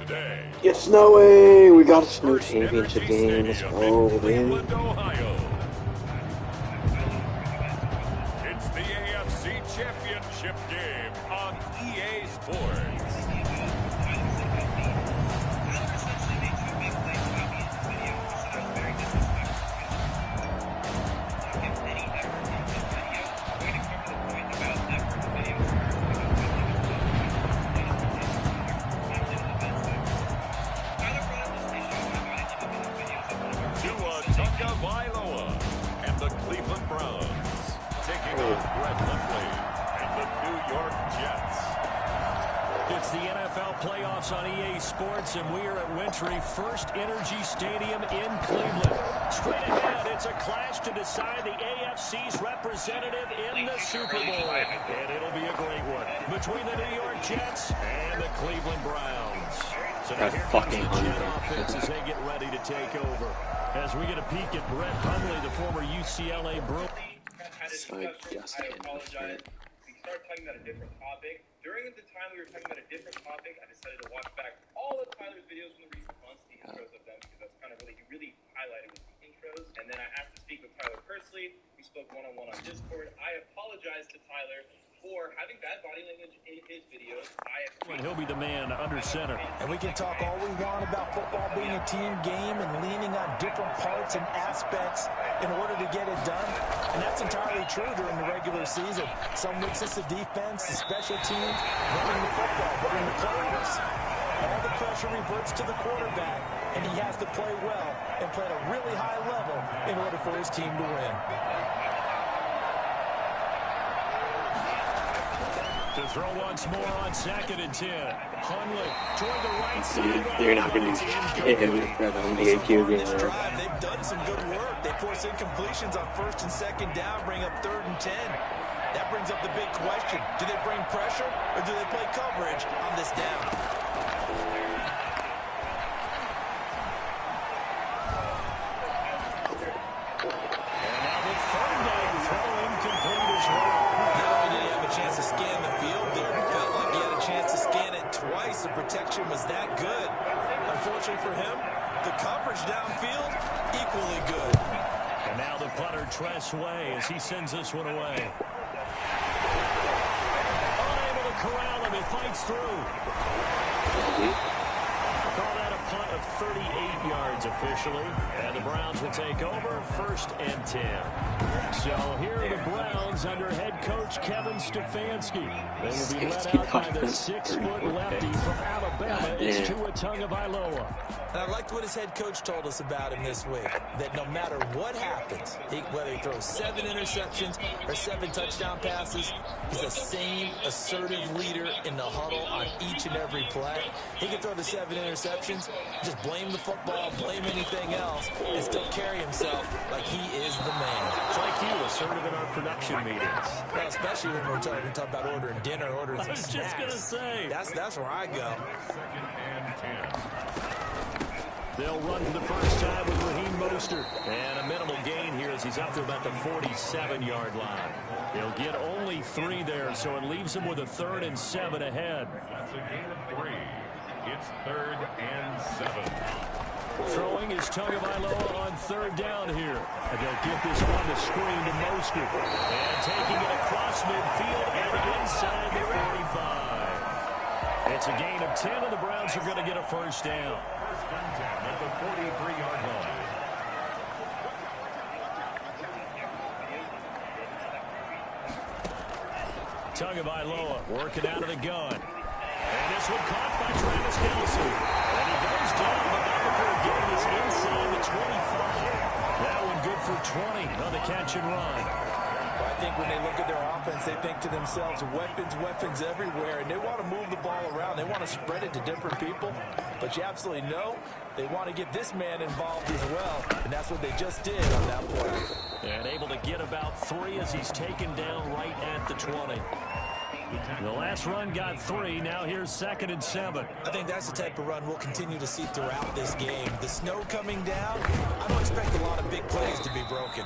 the day. It's snowing! We got a snow First championship Energy game. Let's Stadium go, in baby. Cleveland, Ohio. It's the AFC Championship game on EA Sports. And the Cleveland Browns taking on Brett Hundley and the New York Jets. It's the NFL playoffs on EA Sports, and we are at Wintry First Energy Stadium in Cleveland. Straight ahead, it's a clash to decide the AFC's representative in the Super Bowl. And it'll be a great one between the New York Jets and the Cleveland Browns. So now here comes the Jet offense as they get ready to take over. As we get a peek at Brett Hundley, the former UCLA Bruin. I apologize. We started talking about a different topic. During the time we were talking about a different topic, I decided to watch back all of Tyler's videos from the recent months, the intros of them, because that's kind of really, he really highlighted with the intros. And then I asked to speak with Tyler personally. We spoke one-on-one on Discord. I apologize to Tyler for having bad body language in his videos. And he'll be the man under center. And we can talk all we want about football being a team game and leaning on different parts and aspects in order to get it done. And that's entirely true during the regular season. Some weeks it's the defense, the special teams, running the football. But in the playoffs, all the pressure reverts to the quarterback, and he has to play well and play at a really high level in order for his team to win. To throw once more on 2nd and 10. Hundley toward the right side. You're not going to do shit on the AQ game. They've done some good work. They force incompletions on 1st and 2nd down, bring up 3rd and 10. That brings up the big question. Do they bring pressure or do they play coverage on this down? And now the 3rd down throw incomplete as well. Not only did he have a chance to scan the field there, it felt like he had a chance to scan it twice. The protection was that good. Unfortunately for him, the coverage downfield, equally good. And now the punter, Tress Way, as he sends this one away. Unable to corral him, he fights through. Call that a punt of 38 yards officially. And the Browns will take over 1st and 10. So here are the Browns under head coach Kevin Stefanski. They will be led out by the 6-foot lefty from Alabama. It's Tua Tagovailoa. And I liked what his head coach told us about him this week, that no matter what happens, whether he throws 7 interceptions or 7 touchdown passes, he's the same assertive leader in the huddle on each and every play. He can throw the 7 interceptions, just blame the football, blame anything else, and still carry himself like he is the man. It's like you, assertive in our production meetings. Well, especially when we're talking about ordering dinner, ordering some snacks. I was just going to say. That's where I go. 2nd and 10. They'll run for the first time with Raheem Mostert. And a minimal gain here as he's up to about the 47-yard line. He'll get only 3 there, so it leaves him with a 3rd and 7 ahead. That's a gain of 3. It's 3rd and 7. Throwing is Tagovailoa on 3rd down here. And they'll get this on the screen to Mostert. And taking it across midfield and inside the 45. It's a gain of 10, and the Browns are going to get a first down. 1st and 10 at the 43-yard line. Tagovailoa working out of the gun. And this one caught by Travis Kelce. And he goes down, but not before getting this inside the 25. That one good for 20 on the catch and run. Well, I think when they look at their offense, they think to themselves, weapons everywhere, and they want to move the ball around. They want to spread it to different people, but you absolutely know they want to get this man involved as well, and that's what they just did on that play. And able to get about 3 as he's taken down right at the 20. The last run got 3. Now here's 2nd and 7. I think that's the type of run we'll continue to see throughout this game. The snow coming down, I don't expect a lot of big plays to be broken.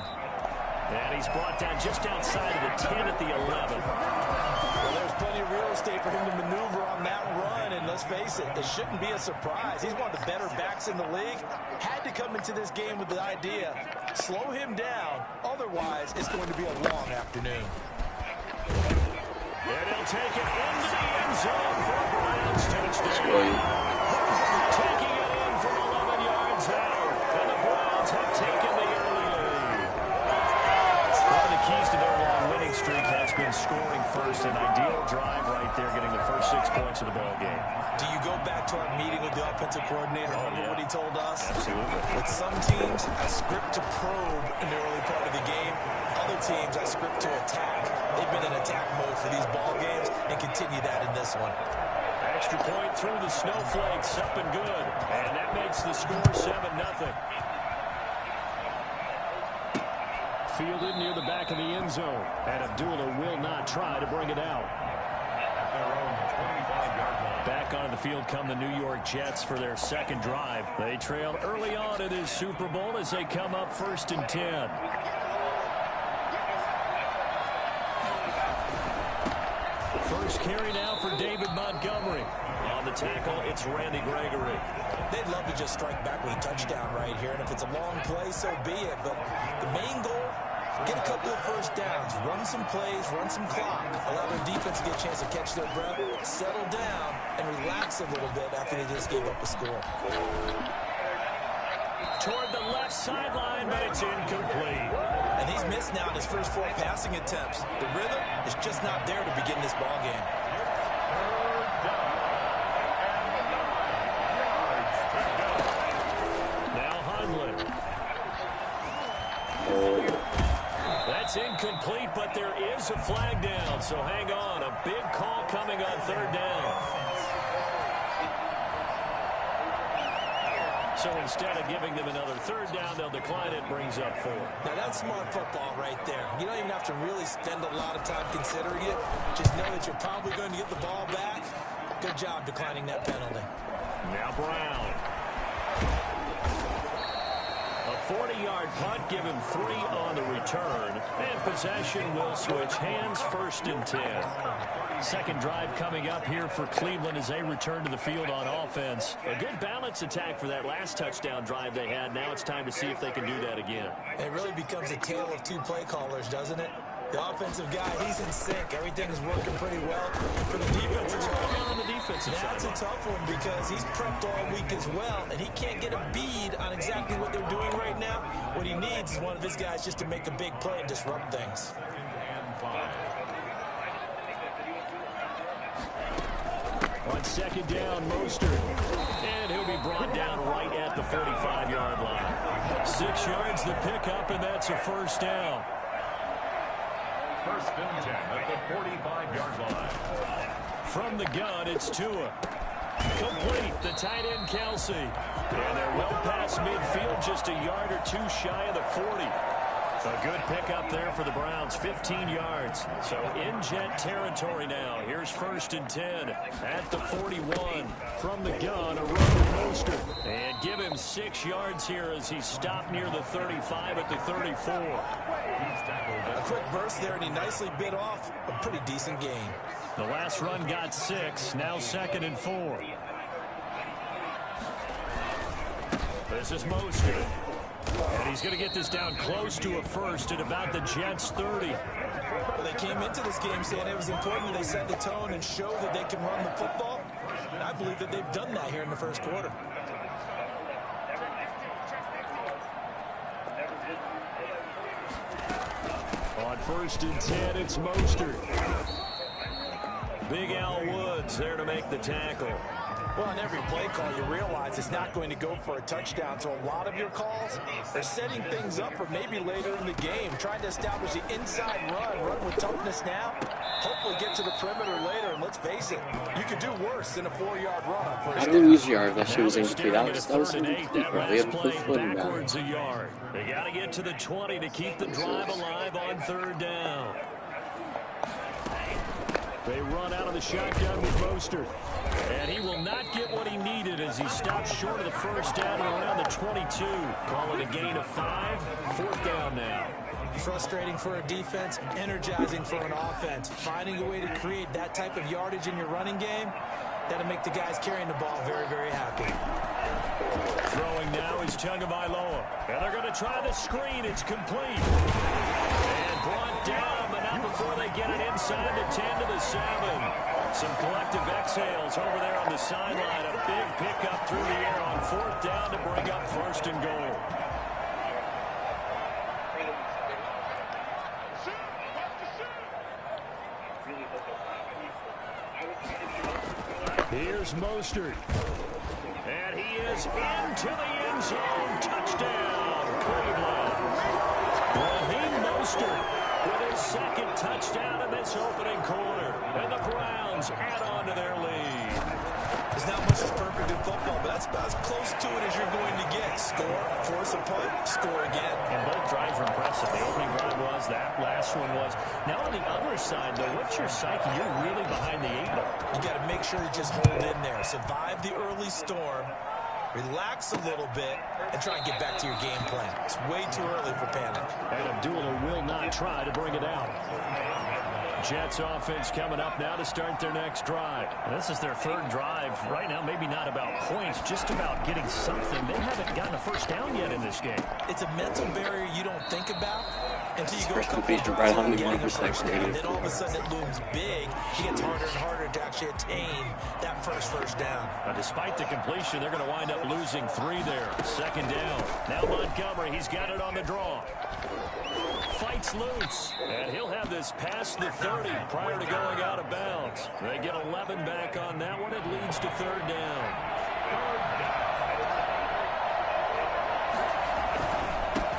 And he's brought down just outside of the 10 at the 11. Well, there's plenty of real State, for him to maneuver on that run. And let's face it, it shouldn't be a surprise. He's one of the better backs in the league. Had to come into this game with the idea, slow him down. Otherwise, it's going to be a long afternoon. And he'll take it into the end zone for a Browns touchdown. Taking it in from 11 yards out. And the Browns have taken the early lead. One of the keys to their long winning streak has been scoring first. An ideal drive right there, getting the first 6 points of the ball game. Do you go back to our meeting with the offensive coordinator? Remember what he told us? Absolutely. With some teams, I script to probe in the early part of the game. Other teams, I script to attack. They've been in attack mode for these ball games and continue that in this one. Extra point through the snowflakes, up and good. And that makes the score 7-0. Fielded near the back of the end zone. And Abdullah will not try to bring it out. Back onto the field come the New York Jets for their second drive. They trail early on in this Super Bowl as they come up 1st and 10. First carry now for David Montgomery. On the tackle, it's Randy Gregory. They'd love to just strike back with a touchdown right here, and if it's a long play, so be it. But the main goal, get a couple of first downs, run some plays, run some clock, allow their defense to get a chance to catch their breath, settle down, and relax a little bit after they just gave up a score. Toward the left sideline, but it's incomplete. And he's missed now in his first 4 passing attempts. The rhythm is just not there to begin this ball game. Now Hundley. That's incomplete, but there is a flag down, so hang on. A big call coming on 3rd down. So instead of giving them another 3rd down, they'll decline it, brings up 4. Now that's smart football right there. You don't even have to really spend a lot of time considering it. Just know that you're probably going to get the ball back. Good job declining that penalty. Now Brown. A 40-yard punt, give him 3 on the return. And possession will switch hands, 1st and 10. Second drive coming up here for Cleveland as they return to the field on offense. A good balance attack for that last touchdown drive they had. Now it's time to see if they can do that again. It really becomes a tale of 2 play callers, doesn't it? The offensive guy, he's in sync. Everything is working pretty well. For the defensive side, on the defensive side, that's a tough one because he's prepped all week as well, and he can't get a bead on exactly what they're doing right now. What he needs is one of his guys just to make a big play and disrupt things. On 2nd down, Mostert. And he'll be brought down right at the 45-yard line. 6 yards the pickup, and that's a 1st down. 1st and 10 at the 45-yard line. From the gun, it's Tua. Complete, the tight end, Kelsey. And they're well past midfield, just a yard or 2 shy of the 40. A good pickup there for the Browns, 15 yards. So in Jet territory now. Here's 1st and 10 at the 41. From the gun, a run to Mostert. And give him 6 yards here as he stopped near the 35 at the 34. A quick burst there, and he nicely bit off a pretty decent gain. The last run got 6, now 2nd and 4. This is Mostert. And he's going to get this down close to a 1st at about the Jets' 30. Well, they came into this game saying it was important that they set the tone and show that they can run the football. And I believe that they've done that here in the 1st quarter. On 1st and 10, it's Mostert. Big Al Woods there to make the tackle. Well, on every play call, you realize it's not going to go for a touchdown. So a lot of your calls are setting things up for maybe later in the game, trying to establish the inside run with toughness now, hopefully get to the perimeter later. And let's face it, you could do worse than a 4-yard run on 1st down. I lose yard. That shit was incomplete. That was incomplete, That bro. They last had a play full footing down. backwards a yard. They got to get to the 20 to keep the drive alive on 3rd down. They run out of the shotgun with Mostert. And he will not get what he needed as he stops short of the 1st down and around the 22. Call it a gain of 5. 4th down now. Frustrating for a defense, energizing for an offense. Finding a way to create that type of yardage in your running game, that'll make the guys carrying the ball very, very happy. Throwing now is Tagovailoa. And they're going to try the screen. It's complete. And brought down, but not before they get it inside the 10 to the 7. Some collective exhales over there on the sideline. A big pickup through the air on 4th down to bring up 1st and goal. Here's Mostert. And he is into the end zone. Touchdown, Cleveland. Raheem Mostert with his 2nd touchdown in this opening quarter. And the Browns add on to their lead. There's not much that's perfect in football, but that's about as close to it as you're going to get. Score, force a punt, score again. And both drives were impressive. The opening drive was, that last one was. Now on the other side, though, what's your psyche? You're really behind the 8 ball. You got to make sure you just hold in there. Survive the early storm, relax a little bit, and try and get back to your game plan. It's way too early for panic. And Abdullah will not try to bring it out. Jets offense coming up now to start their next drive. And this is their 3rd drive. Right now, maybe not about points, just about getting something. They haven't gotten a 1st down yet in this game. It's a mental barrier you don't think about until you go First completion, Brad Huntley, 1%. And then all of a sudden it looms big. It gets harder and harder to actually attain that first down. Now, despite the completion, they're going to wind up losing 3 there. 2nd down. Now Montgomery, he's got it on the draw. Fights loose, and he'll have this past the 30 prior to going out of bounds. They get 11 back on that one. It leads to 3rd down.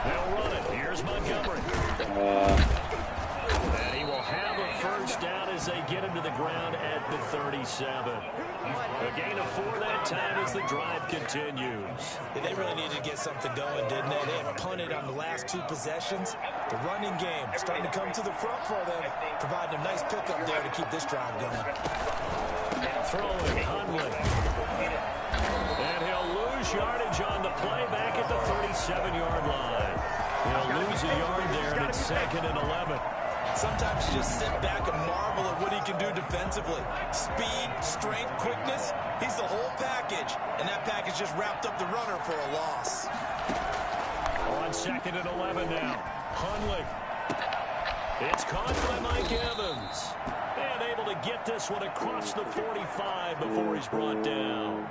They'll run it. Here's Montgomery. And he will have a 1st down as they get into the ground at the 37. A gain of 4 that time as the drive continues. Yeah, they really needed to get something going, didn't they? They had punted on the last 2 possessions. The running game starting to come to the front for them, providing a nice pickup there to keep this drive going. Throwing Hundley. And he'll lose yardage on the play back at the 37-yard line. He'll lose a yard there, and it's 2nd and 11. Sometimes you just sit back and marvel at what he can do defensively. Speed, strength, quickness, he's the whole package. And that package just wrapped up the runner for a loss. On 2nd and 11 now. Hundley. It's caught by Mike Evans. And able to get this one across the 45 before he's brought down.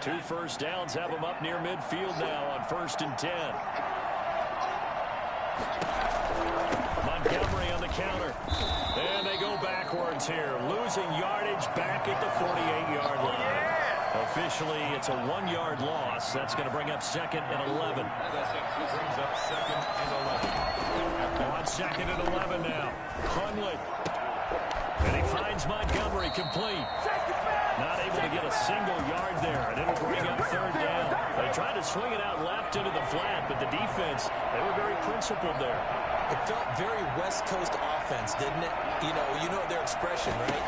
Two 1st downs have them up near midfield now on 1st and 10. Montgomery on the counter. And they go backwards here. Losing yardage back at the 48-yard line. Officially, it's a 1-yard loss. That's going to bring up 2nd and 11. Brings up 2nd and 11. On 2nd and 11 now. Hundley. And he finds Montgomery complete. Not able to get a single yard there, and it'll bring up 3rd down. They tried to swing it out left into the flat, but the defense, they were very principled there. It felt very West Coast offense, didn't it? You know their expression, right?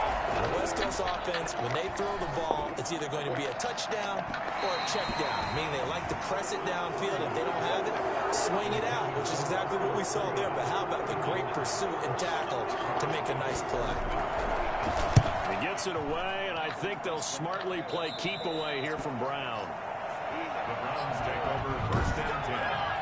The West Coast offense, when they throw the ball, it's either going to be a touchdown or a check down, meaning they like to press it downfield. If they don't have it, swing it out, which is exactly what we saw there. But how about the great pursuit and tackle to make a nice play? He gets it away, and I think they'll smartly play keep away here from Brown. The Browns take over 1st and 10.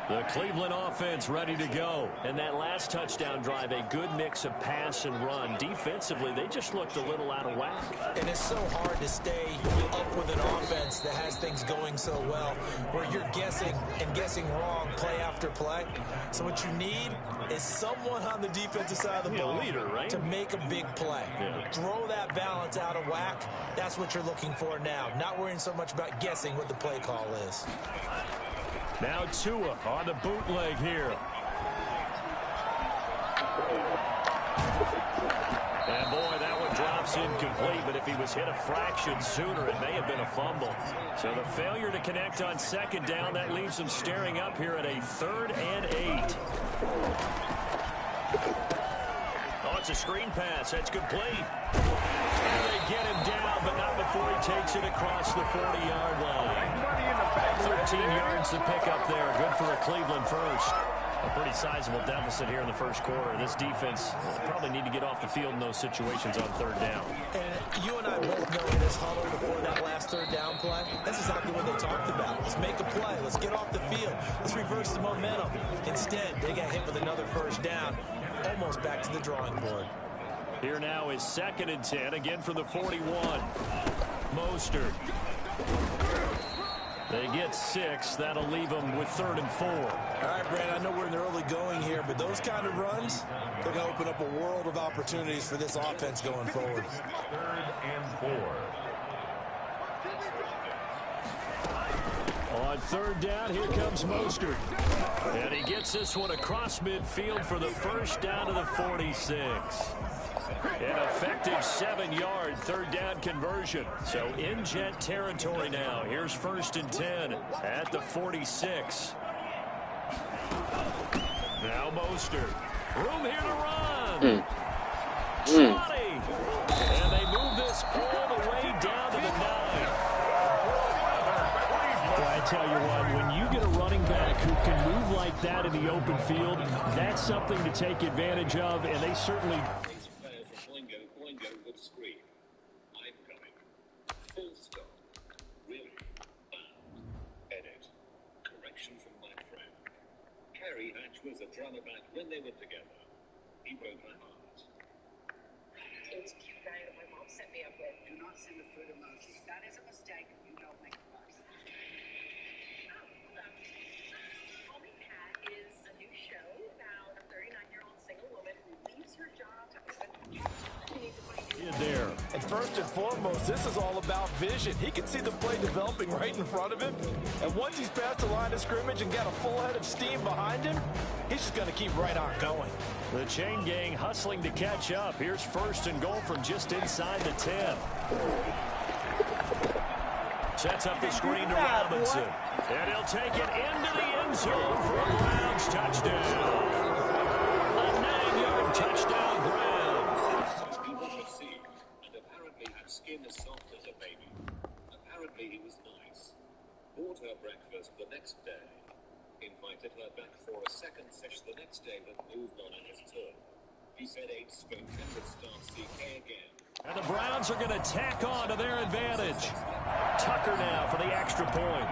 The Cleveland offense ready to go. And that last touchdown drive, a good mix of pass and run. Defensively, they just looked a little out of whack. And it's so hard to stay up with an offense that has things going so well, where you're guessing and guessing wrong play after play. So what you need is someone on the defensive side of the ball, leader, right? to make a big play. Yeah. Throw that balance out of whack. That's what you're looking for now. Not worrying so much about guessing what the play call is. Now Tua on the bootleg here. And boy, that one drops incomplete, but if he was hit a fraction sooner, it may have been a fumble. So the failure to connect on 2nd down, that leaves him staring up here at a 3rd and 8. Oh, it's a screen pass. That's complete. And they get him down, but not before he takes it across the 40-yard line. 13 yards to pick up there. Good for a Cleveland first. A pretty sizable deficit here in the first quarter. This defense will probably need to get off the field in those situations on third down. And you and I both know in this huddle before that last third down play, that's exactly what they talked about. Let's make a play. Let's get off the field. Let's reverse the momentum. Instead, they got hit with another first down, almost back to the drawing board. Here now is 2nd and 10, again from the 41. Mostert. They get 6. That'll leave them with 3rd and 4. All right, Brad, I know we're in the early going here, but those kind of runs, they're going to open up a world of opportunities for this offense going forward. 3rd and 4. On 3rd down, here comes Mostert. And he gets this one across midfield for the first down to the 46. An effective 7-yard 3rd down conversion. So in Jet territory now. Here's 1st and 10 at the 46. Now Mostert. Room here to run. Johnny. And they move this all the way down to the 9. Well, I tell you what, when you get a running back who can move like that in the open field, that's something to take advantage of, and they certainly... Was a drama back when they were together. He broke my heart. It was a cute guy that my mom set me up with. Do not send the food emojis. That is a mistake. You don't make a fuss. Oh, hold up. Call Me Pat is a new show about a 39-year-old single woman who leaves her job to open a there. And first and foremost, this is all about vision. He can see the play developing right in front of him. And once he's past the line of scrimmage and got a full head of steam behind him, he's just going to keep right on going. The chain gang hustling to catch up. Here's 1st and goal from just inside the 10. Sets up the screen to Robinson. And he'll take it into the end zone for a Browns touchdown. A 9-yard touchdown, Browns. Skin as soft as a baby. Apparently he was nice. Bought her breakfast the next day. Invited her back for a second session the next day, but moved on in his turn. He said 8 spoke 10 would start CK again. And the Browns are going to tack on to their advantage. Tucker now for the extra point.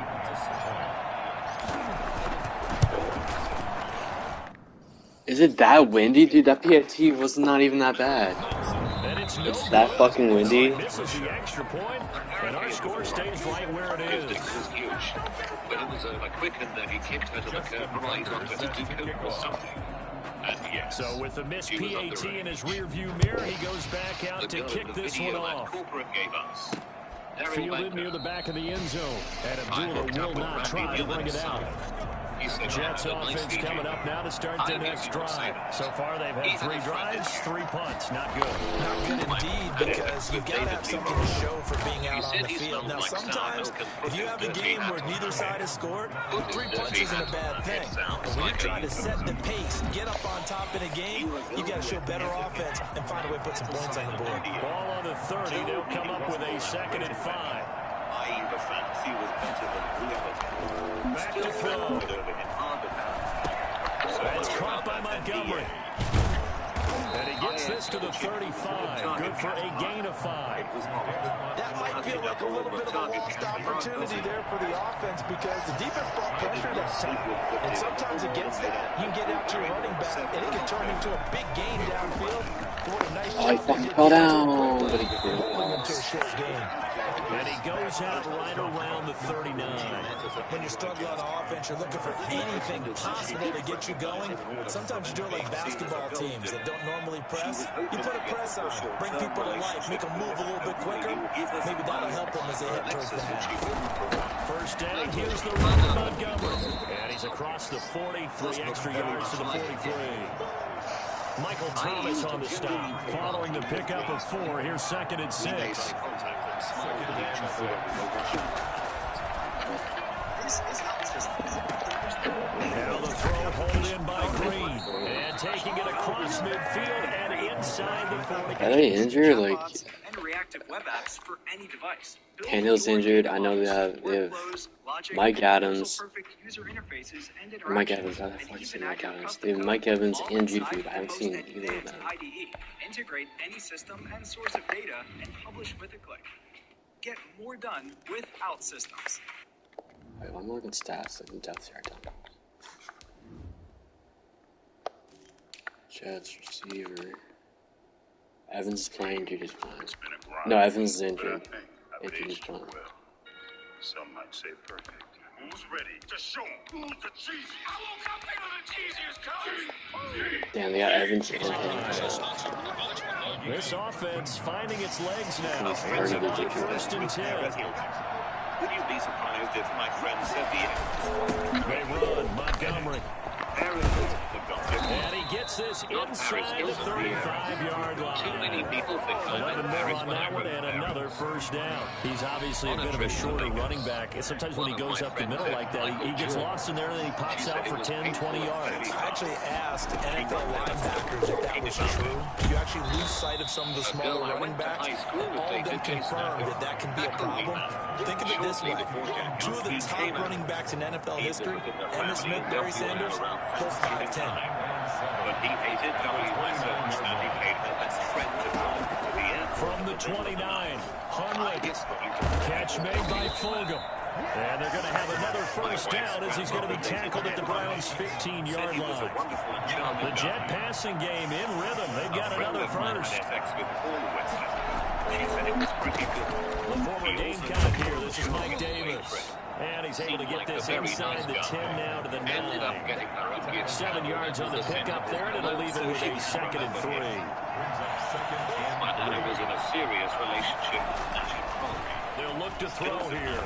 Is it that windy? Dude, that PAT was not even that bad. It's that fucking windy. Misses the extra point, and our score stays right where it is. It was huge, but it was over quick, and then he kicked her to the curb right onto the Duke or something. And yes, so with the missed PAT in his rearview mirror, he goes back out to kick this one off. Fielded near the back of the end zone, and Abdullah will not try to bring it out. Jets offense coming up now to start their next drive. So far they've had 3 drives, 3 punts. Not good. Not good indeed, because you've got to have something to show for being out on the field. Now sometimes if you have a game where neither side has scored, 3 punts isn't a bad thing. But when you're trying to set the pace, get up on top in a game, you got to show better offense and find a way to put some points on the board. Ball on the 30. They'll come up with a 2nd and 5. The fantasy was better than reality. Back to throw. It's caught by Montgomery. And he gets this to the 35. Good for a gain of 5. That might feel like a little bit of a lost opportunity there for the offense because the defense brought pressure that time. And sometimes against that, you can get out to your running back, and it can turn into a big gain downfield. What a nice Oh, he fucking fell down. But he rolling into a short gain. And he goes out right around the 39. When you struggle on offense, you're looking for anything possible to get you going. Sometimes you do it like basketball teams that don't normally press. You put a press on, bring people to life, make them move a little bit quicker. Maybe that'll help them as they head towards the half. First down, here's the run to Montgomery. And he's across the 40, 3 extra yards to the 43. Michael Thomas on the stop. Following the pickup of 4, here's 2nd and 6. Now the throw pulled in by Green. And taking it across midfield and inside the 40. Are they injured? Like, and reactive web apps for any device. Candle's injured. I know they have Mike Adams. Mike Evans, how the fuck is Mike Evans? They have Mike Evans and Juju, but I haven't seen either of them. Integrate any system and source of data and publish with a click. Get more done without systems. Wait, one more good stats and depth chart done. Jets receiver. Evans is playing, Juju's playing. No, Evans is injured. And Juju's playing. Some might say perfect. Who's ready to show who's the cheesy? I woke up thinking the cheesiest coach. Damn, they got Evans and him. This offense finding its legs now. It's about 1st and 10. Would you be surprised if my friend said They run Montgomery. And he gets this inside the 35-yard line. Too many people think 11 more on that one and another first down. He's obviously a bit of a shorter running back. Sometimes when he goes up the middle like that, he gets lost in there and then he pops out for 10, 20 yards. I actually asked NFL linebackers if that was true. You actually lose sight of some of the smaller running backs, and all of them confirmed that that can be a problem. Think of it this way. Two of the top running backs in NFL history, Emmitt Smith, Barry Sanders, both 5'10". But he hated going myself, and he paid her best friend to go to the end. From the 29, Hunley. Catch made by Fulgham. And they're going to have another first down as he's going to be tackled at the Browns' 15-yard line. The Jet passing game in rhythm. They've got another first. The former Gamecock here. This is Mike Davis. And he's able to get this inside the 10 now to the 9. 7 yards on the pickup there, and it'll leave it with a 2nd and 3. My dad was in a serious relationship. They'll look to throw here.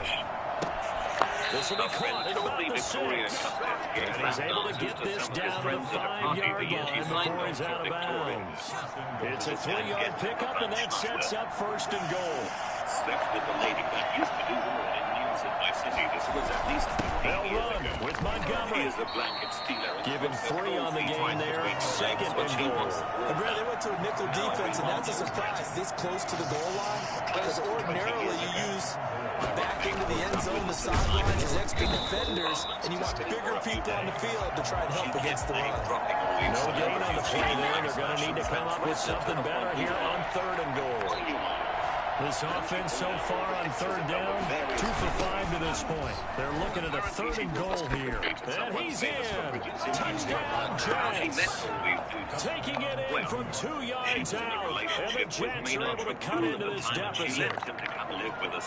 This will be caught at about the 6. And he's able to get this down to the 5-yard line before he's out of bounds. It's a 3-yard pickup, and that sets up 1st and goal. Slept with the lady that used to do the morning news in my city. This was at least 15 years ago. With Montgomery. He is a blanket stealer. Given 3 on the game there. 2nd and goal. And Brad, they went to a nickel defense, and that's a surprise this close to the goal line. Because ordinarily you use back into the end zone, the sidelines as extra defenders, and you want bigger people on the field to try and help against the run. No gain on the play there. They're going to need to come up with something better here on 3rd and goal. This offense so far on 3rd down, 2 for 5 to this point. They're looking at a 3rd and goal here. And he's in. Touchdown, Jets. Taking it in from 2 yards out. And the Jets are able to cut into this deficit.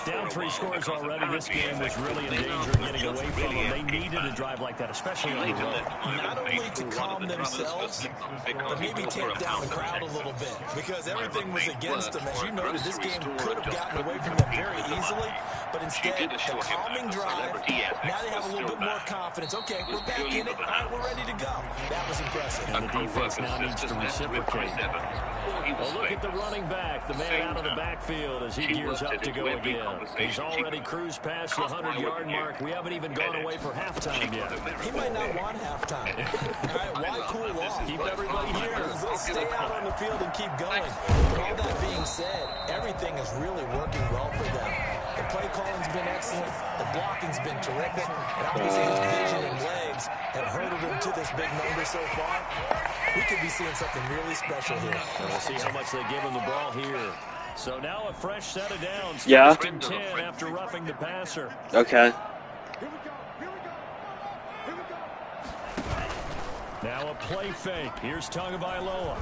Down 3 scores already. This game was really in danger of getting away from them. They needed a drive like that, especially on the road. Not only to calm themselves, but maybe take down the crowd a little bit. Because everything was against them. As you noted, this game could have gotten away from them very easily, but instead, the calming drive, now they have a little bit more confidence. Okay, we're back in it. All right, we're ready to go. That was impressive. And the defense now needs to reciprocate. Well, look at the running back, the man out of the backfield as he gears up to go again. He's already cruised past the 100-yard mark. We haven't even gone away for halftime yet. He might not want halftime. All right, why cool off? Keep everybody here. Let's stay out on the field and keep going. But all that being said, everything is really working well for them. The play calling's been excellent. The blocking's been terrific. And obviously his vision and legs have herded him to this big number so far. We could be seeing something really special here. We'll see how much they give him the ball here. So now a fresh set of downs. Yeah. 1st and 10 after roughing the passer. Okay. Now a play fake. Here's Tagovailoa.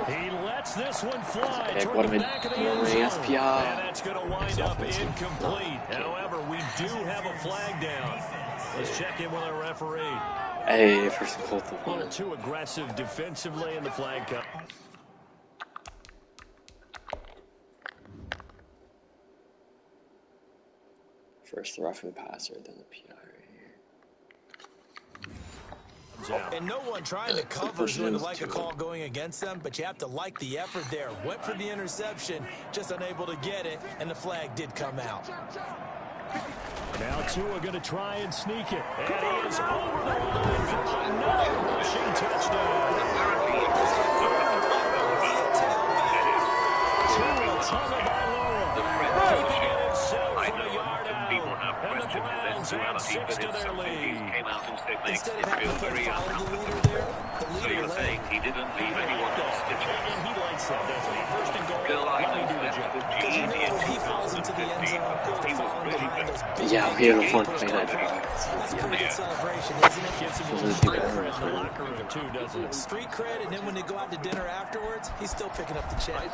He lets this one fly Okay, toward what the am I back of the doing? end zone. SPR. And that's going to wind up incomplete. However, we do have a flag down. Let's check in with our referee. Hey, first and goal. A little too aggressive defensively, and the flag cut. First the roughing passer, then the PI right here. And no one trying to cover is going to like a call going against them, but you have to like the effort there. Went for the interception, just unable to get it, and the flag did come out. Now Tua going to try and sneak it. And he is over the line for another rushing touchdown. Tua Tagovailoa keeping it himself from a yard out. And the Browns add 6 to their lead. Instead of having to follow the leader there, the leader led. He didn't leave anyone else to check. And he likes that, doesn't he? First and goal, let me do the job. Because you know when he falls into the end zone after falling behind those big Yeah, we had a fun play that. that's a pretty good celebration, isn't it? Gives him a little street cred in the locker room, too, doesn't it? Street cred, and then when they go out to dinner afterwards, he's still picking up the check.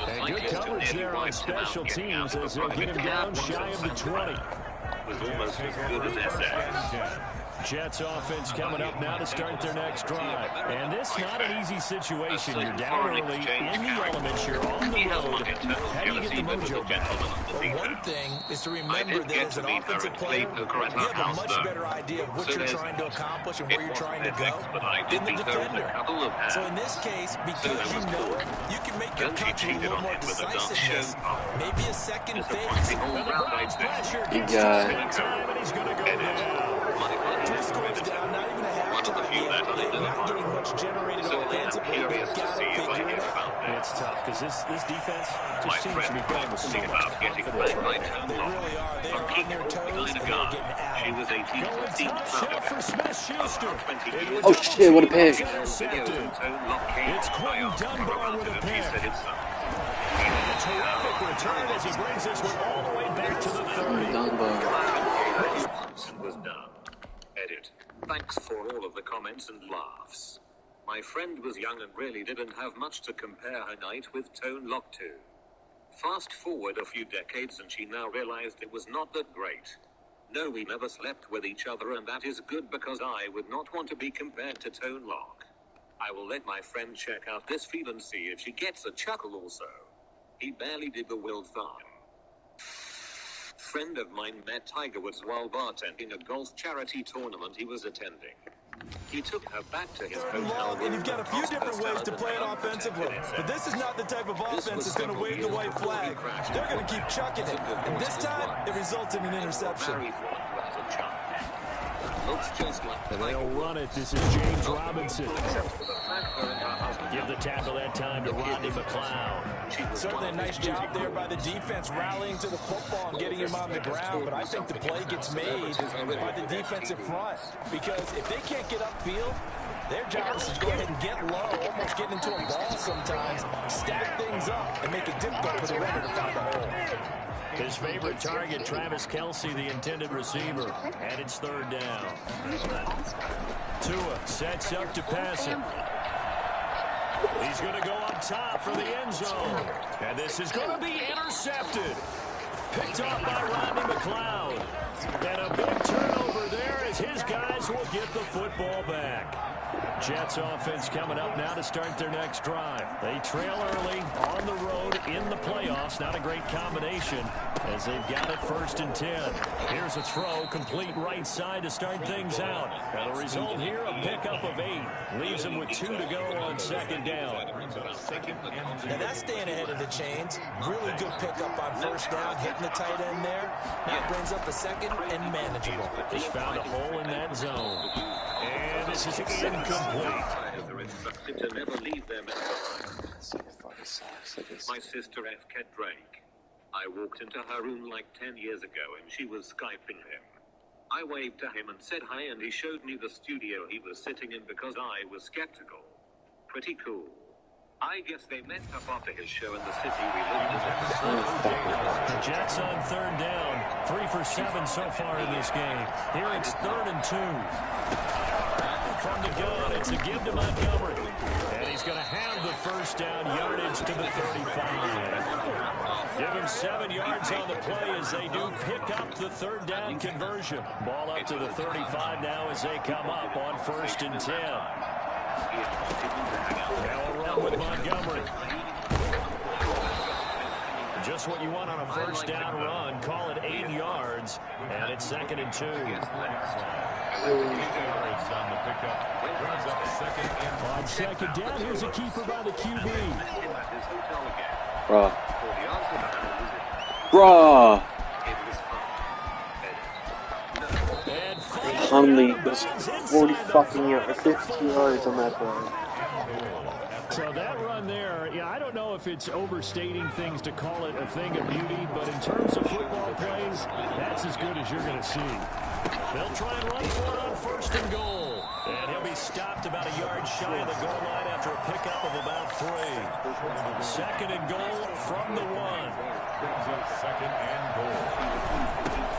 And good coverage there on special teams as they get him down shy of the 20. Was almost as good as SS. Jets offense coming up now to start their next drive. And this not an easy situation. You're down early in the elements. You're on the road. How do you get the mojo back? Well, one thing is to remember that as an offensive player, you have a much better idea of what you're trying to accomplish and where you're trying to go than the defender. So in this case, because you know it, you can make your touch with a little more decisiveness. Maybe a second phase. Good guy. And he's going to go down. Two scores down, not even a halftime yet. Not getting much generated offensively. They got to figure it out. It's tough because this defense just seems to be playing with so much confidence. They really are. They are on their toes and they're getting at She was 18 Going top shelf for Smith-Schuster. Oh shit, what a pick. It's Quentin Dunbar with a pick. A terrific return as he brings this one all the way back to the 30. Was done. Edit. Thanks for all of the comments and laughs. My friend was young and really didn't have much to compare her night with Tone Lock to. Fast forward a few decades and she now realized it was not that great. No, we never slept with each other and that is good because I would not want to be compared to Tone Lock. I will let my friend check out this feed and see if she gets a chuckle also. He barely did the Will Thumb. Friend of mine met Tiger Woods while bartending a golf charity tournament he was attending. He took her back to his hotel room. And you've got a few different ways to play it offensively. But this is not the type of offense that's going to wave the white flag. They're going to keep chucking it. And this time, it results in an interception. And they'll run it. This is James Robinson. Give the tackle that time to Rodney McLeod. Certainly a nice job there by the defense rallying to the football and getting him on the ground. But I think the play gets made by the defensive front. Because if they can't get upfield, their job is to go ahead and get low, almost get into a ball sometimes, stack things up, and make it difficult for the runner to find a hole. His favorite target, Travis Kelce, the intended receiver. And it's third down. Tua sets up to pass it. He's going to go up top for the end zone. And this is going to be intercepted. Picked off by Rodney McLeod. And a big turnover there as his guys will get the football back. Jets offense coming up now to start their next drive. They trail early on the road in the playoffs. Not a great combination as they've got it 1st and 10. Here's a throw, complete right side to start things out. Now the result here, a pickup of 8. Leaves them with 2 to go on 2nd down. Now that's staying ahead of the chains. Really good pickup on 1st down, hitting the tight end there. Now brings up a 2nd and manageable. Just found a hole in that zone. And this is incomplete. To never leave them my sister F. Ket Drake. I walked into her room like 10 years ago and she was Skyping him. I waved to him and said hi and he showed me the studio he was sitting in because I was skeptical. Pretty cool. I guess they met up after his show in the city we lived in. The Jets on 3rd down. 3 for 7 so far in this game. Here it's 3rd and 2. From the gun, it's a give to Montgomery. And he's going to have the 1st down, yardage to the 35. Give him 7 yards on the play as they do pick up the 3rd down conversion. Ball up to the 35 now as they come up on 1st and 10. Now a run with Montgomery. Just what you want on a 1st down run. Call it 8 yards. And it's 2nd and 2. On 2nd down, here's a keeper by the QB. Bruh. was 40 fucking yards, 50 yards on that play. So that run there, yeah, I don't know if it's overstating things to call it a thing of beauty, but in terms of football plays, that's as good as you're going to see. They'll try and run for it on 1st and goal. And he'll be stopped about a yard shy of the goal line after a pickup of about 3. 2nd and goal from the 1. Second and goal.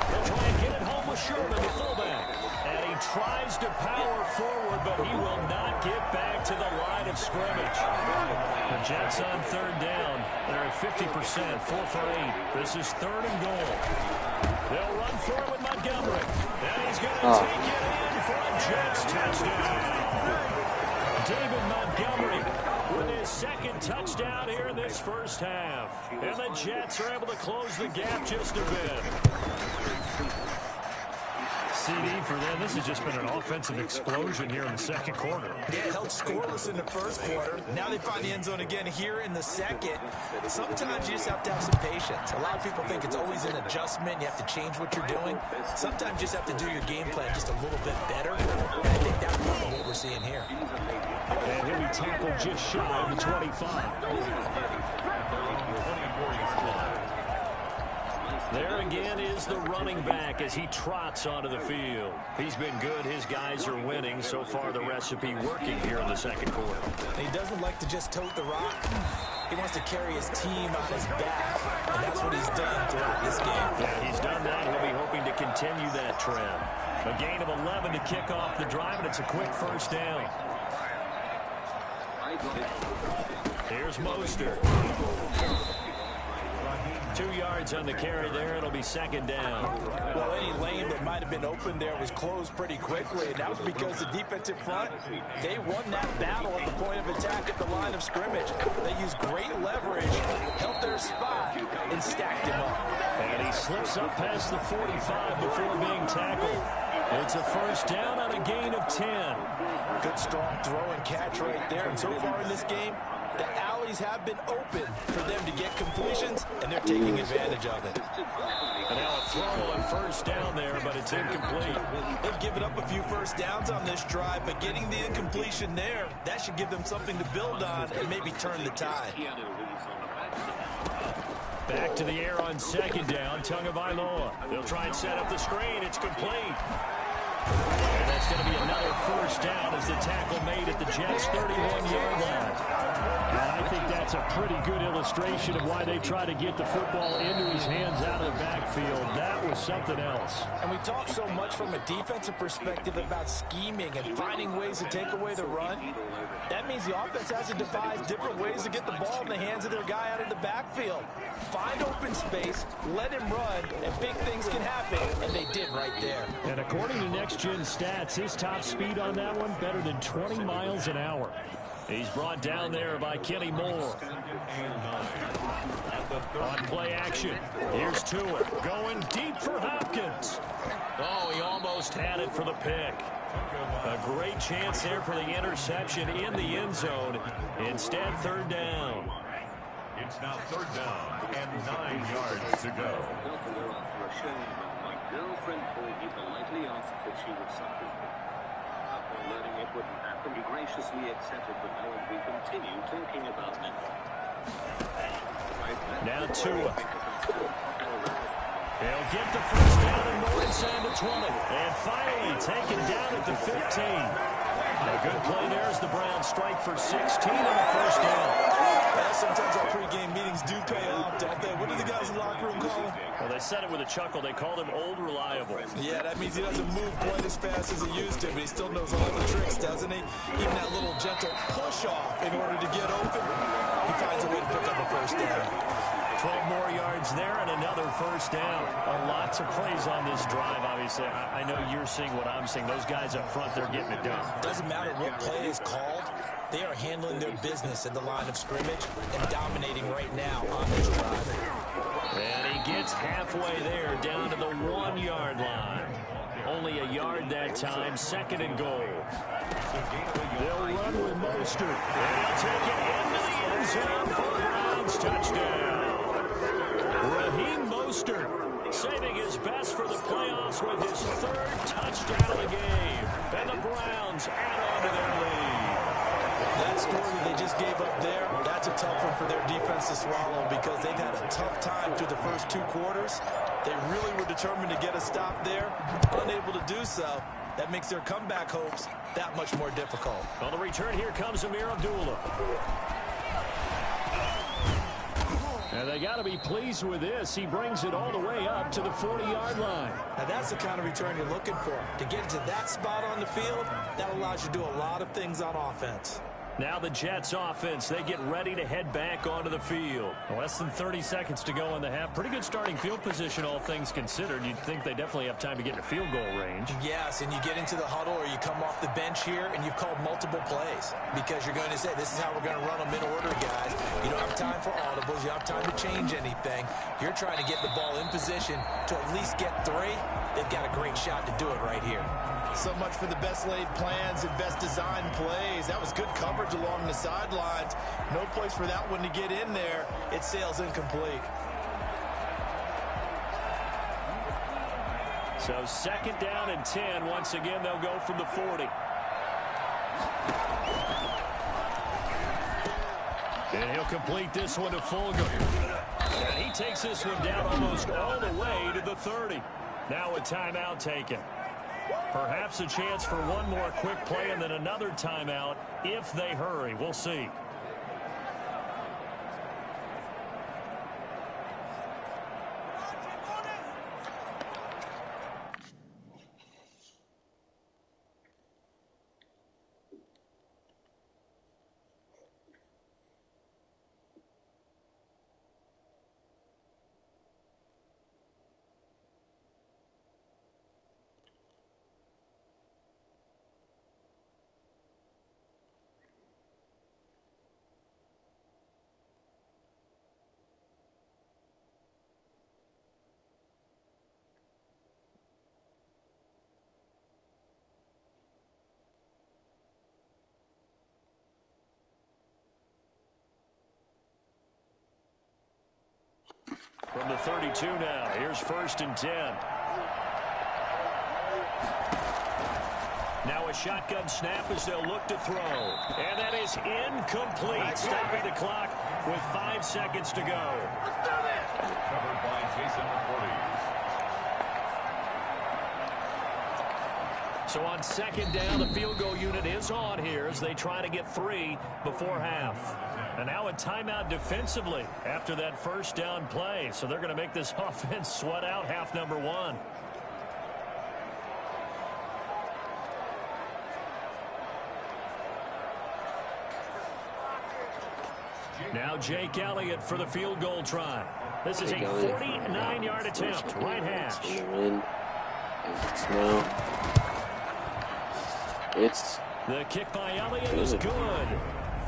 They'll try and get it home with Sherman, the fullback. And he tries to power forward, but he will not get back to the line of scrimmage. The Jets on 3rd down. They're at 50%, 4 for 8. This is 3rd and goal. They'll run for it with Montgomery. And he's going to take it in for a Jets touchdown. David Montgomery with his 2nd touchdown here in this first half. And the Jets are able to close the gap just a bit. CD for them. This has just been an offensive explosion here in the 2nd quarter. Yeah, held scoreless in the 1st quarter. Now they find the end zone again here in the 2nd. Sometimes you just have to have some patience. A lot of people think it's always an adjustment. You have to change what you're doing. Sometimes you just have to do your game plan just a little bit better. And I think that's what we're seeing here. And he'll be tackled just shy of the 25. There again is the running back as he trots onto the field. He's been good. His guys are winning. So far, the recipe working here in the 2nd quarter. He doesn't like to just tote the rock. He wants to carry his team on his back, and that's what he's done throughout this game. Yeah, he's done that. He'll be hoping to continue that trend. A gain of 11 to kick off the drive, and it's a quick 1st down. Here's Mostert. 2 yards on the carry there. It'll be 2nd down. Well, any lane that might have been open there was closed pretty quickly, and that was because the defensive front, they won that battle at the point of attack at the line of scrimmage. They used great leverage, held their spot, and stacked him up. And he slips up past the 45 before being tackled. It's a 1st down on a gain of 10. Good strong throw and catch right there. And so far in this game, the alleys have been open for them to get completions, and they're taking advantage of it. And now a throw on 1st down there, but it's incomplete. They've given up a few 1st downs on this drive, but getting the incompletion there, that should give them something to build on and maybe turn the tide. Back to the air on 2nd down, Tagovailoa. They'll try and set up the screen. It's complete. And that's going to be another 1st down as the tackle made at the Jets' 31-yard line. And I think that's a pretty good illustration of why they try to get the football into his hands out of the backfield. That was something else. And we talk so much from a defensive perspective about scheming and finding ways to take away the run. That means the offense has to devise different ways to get the ball in the hands of their guy out of the backfield. Find open space, let him run, and big things can happen, and they did right there. And according to Next Gen Stats, his top speed on that one, better than 20 miles an hour. He's brought down there by Kenny Moore. On play action, here's Tua going deep for Hopkins. Oh, he almost had it for the pick. A great chance there for the interception in the end zone. Instead, 3rd down. It's now 3rd down and 9 yards to go. My girlfriend called me politely asked if she would suck with me. After learning it wouldn't happen, he graciously accepted the no, and we continue talking about netball. Now Tua. They'll get the 1st down and more inside the 20. And finally taken down at the 15. A good play there as the Browns strike for 16 on the 1st down. Yeah, sometimes our pregame meetings do pay off, don't they? What do the guys in the locker room call him? Well, they said it with a chuckle. They called him Old Reliable. Yeah, that means he doesn't move quite as fast as he used to, but he still knows all the tricks, doesn't he? Even that little gentle push-off in order to get open, he finds a way to pick up a 1st down. 12 more yards there and another 1st down. Lots of plays on this drive, obviously. I know you're seeing what I'm seeing. Those guys up front, they're getting it done. Doesn't matter what play is called. They are handling their business at the line of scrimmage and dominating right now on this drive. And he gets halfway there, down to the 1-yard line. Only a yard that time, 2nd and goal. They'll run with Mostert. And he'll take it into the end zone for a Browns touchdown. Raheem Mostert saving his best for the playoffs with his 3rd touchdown of the game. And the Browns add on to their lead. That story that they just gave up there, that's a tough one for their defense to swallow because they've had a tough time through the first 2 quarters. They really were determined to get a stop there, unable to do so. That makes their comeback hopes that much more difficult. On the return, here comes Amir Abdullah. And they got to be pleased with this. He brings it all the way up to the 40-yard line. Now that's the kind of return you're looking for. To get to that spot on the field, that allows you to do a lot of things on offense. Now the Jets offense, they get ready to head back onto the field. Less than 30 seconds to go in the half. Pretty good starting field position, all things considered. You'd think they definitely have time to get into field goal range. Yes, and you get into the huddle or you come off the bench here and you've called multiple plays because you're going to say, this is how we're going to run them in order, guys. You don't have time for audibles. You don't have time to change anything. You're trying to get the ball in position to at least get 3. They've got a great shot to do it right here. So much for the best laid plans and best designed plays. That was good coverage along the sidelines. No place for that one to get in there. It sails incomplete. So 2nd down and 10. Once again, they'll go from the 40. And he'll complete this one to Fulgham. And he takes this one down almost all the way to the 30. Now a timeout taken. Perhaps a chance for one more quick play and then another timeout if they hurry. We'll see. From the 32 now, here's 1st and 10. Now a shotgun snap as they'll look to throw. And that is incomplete, stopping the clock with 5 seconds to go. Covered by Jason McCourty. So on 2nd down, the field goal unit is on here as they try to get 3 before half. And now a timeout defensively after that 1st down play. So they're going to make this offense sweat out half number 1. Now Jake Elliott for the field goal try. This is a 49-yard attempt, right hash. The kick by Elliott is good.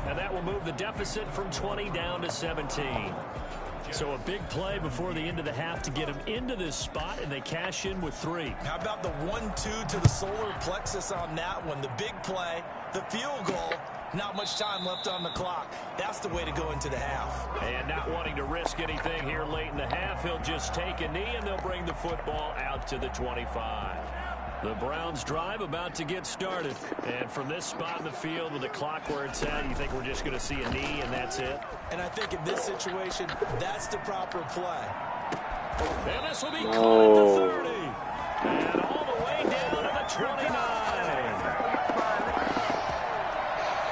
And that will move the deficit from 20 down to 17. So a big play before the end of the half to get them into this spot, and they cash in with 3. How about the 1-2 to the solar plexus on that one? The big play, the field goal, not much time left on the clock. That's the way to go into the half. And not wanting to risk anything here late in the half, he'll just take a knee, and they'll bring the football out to the 25. The Browns drive about to get started. And from this spot in the field with the clock where it's at, you think we're just going to see a knee and that's it? And I think in this situation, that's the proper play. And this will be caught at the 30. And all the way down to the 29.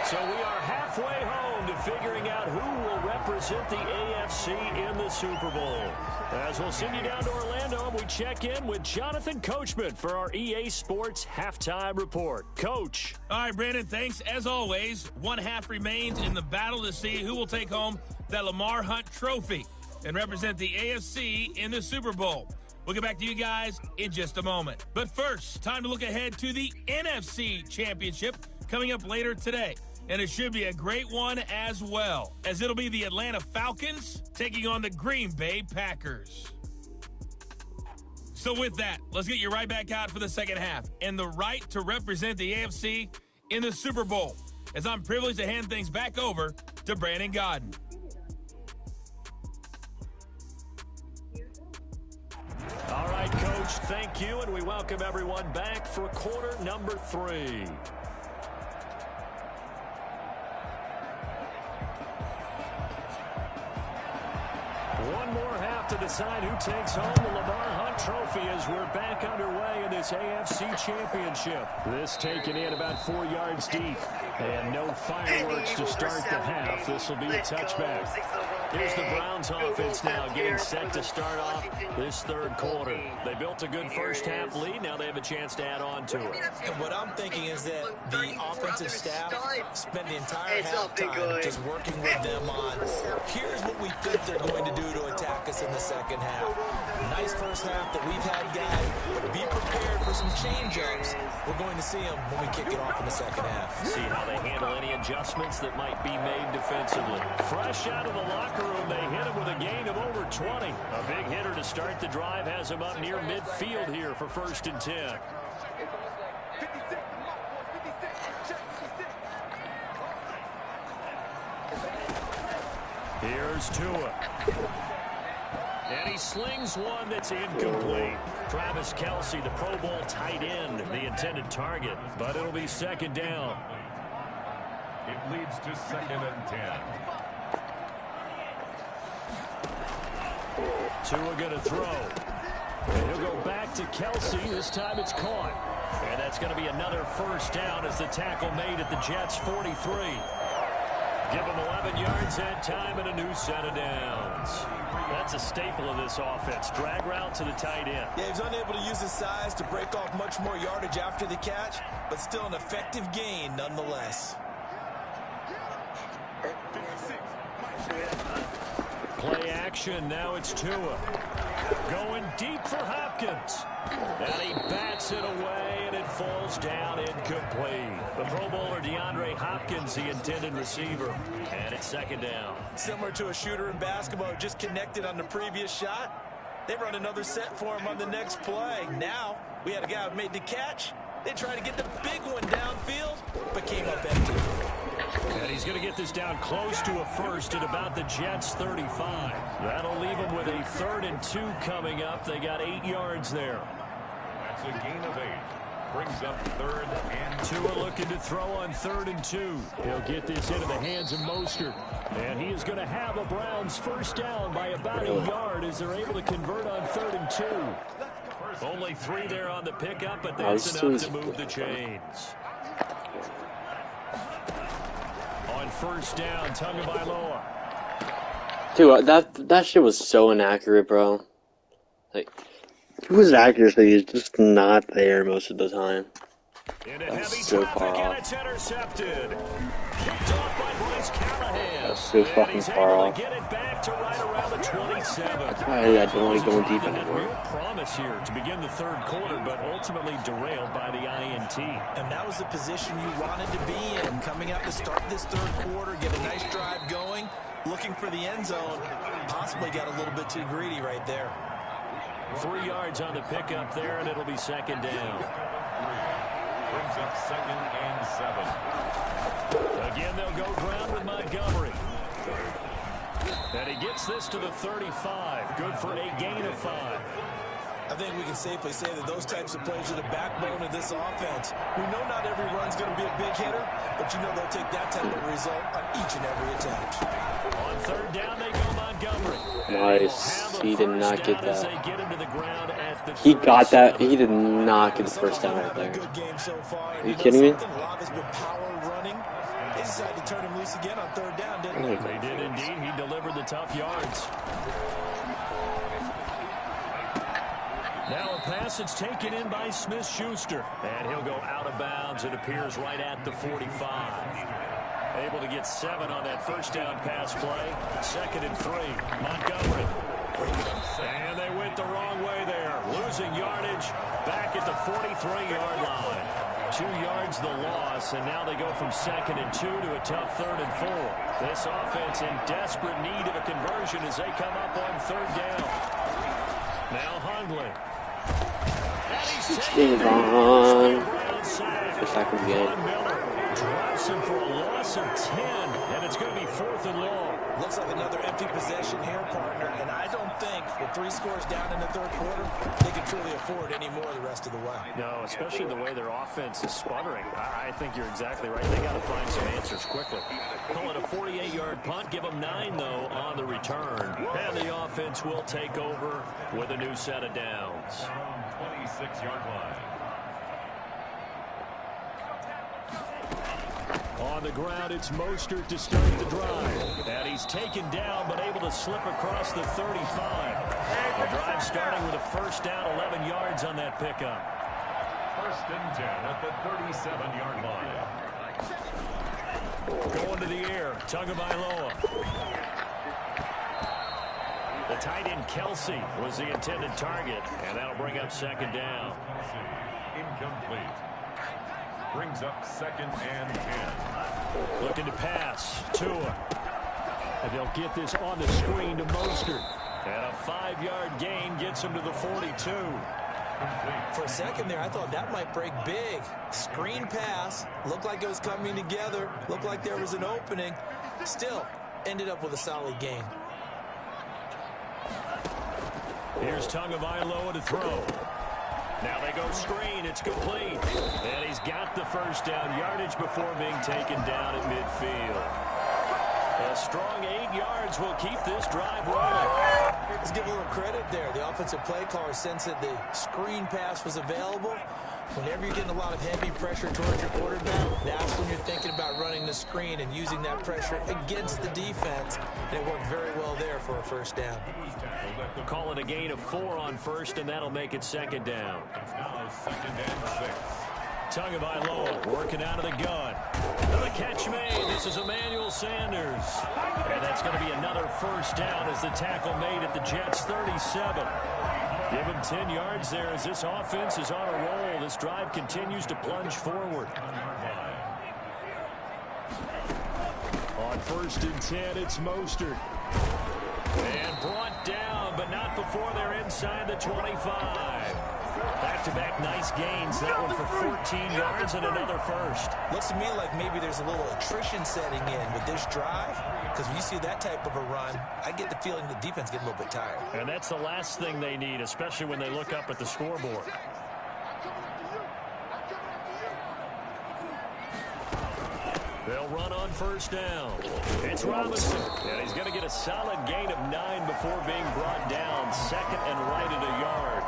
So we are halfway home to figuring out who will represent the AFC in the Super Bowl. As we'll send you down to Orlando, and we check in with Jonathan Coachman for our EA Sports Halftime Report. Coach. All right, Brandon, thanks. As always, one half remains in the battle to see who will take home that Lamar Hunt trophy and represent the AFC in the Super Bowl. We'll get back to you guys in just a moment. But first, time to look ahead to the NFC Championship coming up later today. And it should be a great one as well, as it'll be the Atlanta Falcons taking on the Green Bay Packers. So with that, let's get you right back out for the second half and the right to represent the AFC in the Super Bowl, as I'm privileged to hand things back over to Brandon Godden. Coach. Thank you, and we welcome everyone back for quarter number 3. One more half to decide who takes home the Lamar Hunt Trophy as we're back underway in this AFC Championship. This taken in about 4 yards deep. And no fireworks to start the half. This will be a touchback. Here's the Browns offense now getting set to start off this third quarter. They built a good first half lead. Now they have a chance to add on to it. And what I'm thinking is that the offensive staff spent the entire halftime just working with them on, here's what we think they're going to do to attack us in the second half. Nice first half that we've had, guys, but be prepared for some change-ups. We're going to see them when we kick it off in the second half. See how they handle any adjustments that might be made defensively. Fresh out of the locker room, they hit him with a gain of over 20. A big hitter to start the drive has him up near midfield here for 1st and 10. Here's Tua. And he slings one that's incomplete. Travis Kelce, the Pro Bowl tight end, the intended target. But it'll be 2nd down. It leads to 2nd and 10. Tua going to throw. And he'll go back to Kelce. This time it's caught. And that's going to be another 1st down as the tackle made at the Jets' 43. Give him 11 yards that time and a new set of downs. That's a staple of this offense. Drag route to the tight end. Yeah, he's unable to use his size to break off much more yardage after the catch, but still an effective gain nonetheless. Play action. Now it's Tua. Going deep for Hopkins. And he bats it away, and it falls down incomplete. The Pro Bowler DeAndre Hopkins, the intended receiver. And it's 2nd down. Similar to a shooter in basketball, just connected on the previous shot. They run another set for him on the next play. Now, we had a guy who made the catch. They tried to get the big one downfield, but came up empty. And he's going to get this down close to a 1st at about the Jets' 35. That'll leave them with a 3rd and 2 coming up. They got 8 yards there. That's a gain of 8. Brings up 3rd and 2. Tua looking to throw on 3rd and 2. He'll get this into the hands of Mostert. And he is going to have a Browns 1st down by about a yard as they're able to convert on 3rd and 2. Only 3 there on the pickup, but that's enough to move the chains. On 1st down, Tagovailoa. Dude, that shit was so inaccurate, bro. Like, his accuracy is just not there most of the time. That's so far off. It's intercepted. Picked off by Bryce Callahan. That's so fucking far off. Get it back to right around the 27. That's why I don't want to go deep anymore. Real promise here to begin the 3rd quarter, but ultimately derailed by the INT. And that was the position you wanted to be in, coming out to start this 3rd quarter, get a nice drive going, looking for the end zone. Possibly got a little bit too greedy right there. 3 yards on the pickup there, and it'll be 2nd down. Brings up 2nd and 7. Again, they'll go ground with Montgomery. And he gets this to the 35. Good for a gain of 5. I think we can safely say that those types of plays are the backbone of this offense. We know not every run's going to be a big hitter, but you know they'll take that type of result on each and every attempt. On 3rd down, they go Montgomery. Nice. He did not get that. He got that. He did not get the 1st down right there. Are you kidding me? They decided to turn him loose again on 3rd down, didn't they? They did indeed. He delivered the tough yards. Now a pass that's taken in by Smith-Schuster. And he'll go out of bounds. It appears right at the 45. Able to get 7 on that 1st down pass play. 2nd and 3. Montgomery. And they went the wrong way there. Losing yardage back at the 43-yard line. 2 yards the loss, and now they go from 2nd and 2 to a tough 3rd and 4. This offense in desperate need of a conversion as they come up on 3rd down. Now Hundley. King on. The second game. Miller drops him for a loss of 10, and it's going to be 4th and long. Looks like another empty possession here, partner, and I don't think with 3 scores down in the third quarter, they can truly afford any more the rest of the way. No, especially the way their offense is sputtering. I think you're exactly right. They got to find some answers quickly. Call it a 48-yard punt. Give them 9, though, on the return. And the offense will take over with a new set of downs. 26-yard line. On the ground, it's Mostert to start the drive. And he's taken down, but able to slip across the 35. The drive starting with a first down, 11 yards on that pickup. First and 10 at the 37-yard line. Going to the air, Tagovailoa. The tight end Kelsey was the intended target, and that'll bring up second down. Incomplete. Brings up second and 10. Looking to pass. Tua. And they'll get this on the screen to Mostert. And a 5-yard gain gets him to the 42. For a second there, I thought that might break big. Screen pass. Looked like it was coming together. Looked like there was an opening. Still, ended up with a solid gain. Here's Tagovailoa to throw. Now they go screen. It's complete. And he's got the first down yardage before being taken down at midfield. A strong 8 yards will keep this drive rolling. Let's give a little credit there. The offensive play caller sensed that the screen pass was available. Whenever you're getting a lot of heavy pressure towards your quarterback, that's when you're thinking about running the screen and using that pressure against the defense. And it worked very well there for a first down. Call it a gain of 4 on first, and that'll make it second down. It's now second and 6. Tagovailoa working out of the gun. The catch made. This is Emmanuel Sanders. And that's going to be another first down as the tackle made at the Jets' 37. Give him 10 yards there as this offense is on a roll. This drive continues to plunge forward. On first and 10, it's Mostert. And brought down, but not before they're inside the 25. Back-to-back nice gains. That one for 14 yards and another first. Looks to me like maybe there's a little attrition setting in with this drive. Because when you see that type of a run, I get the feeling the defense gets a little bit tired. And that's the last thing they need, especially when they look up at the scoreboard. They'll run on first down. It's Robinson, and he's going to get a solid gain of 9 before being brought down. Second and right at a yard.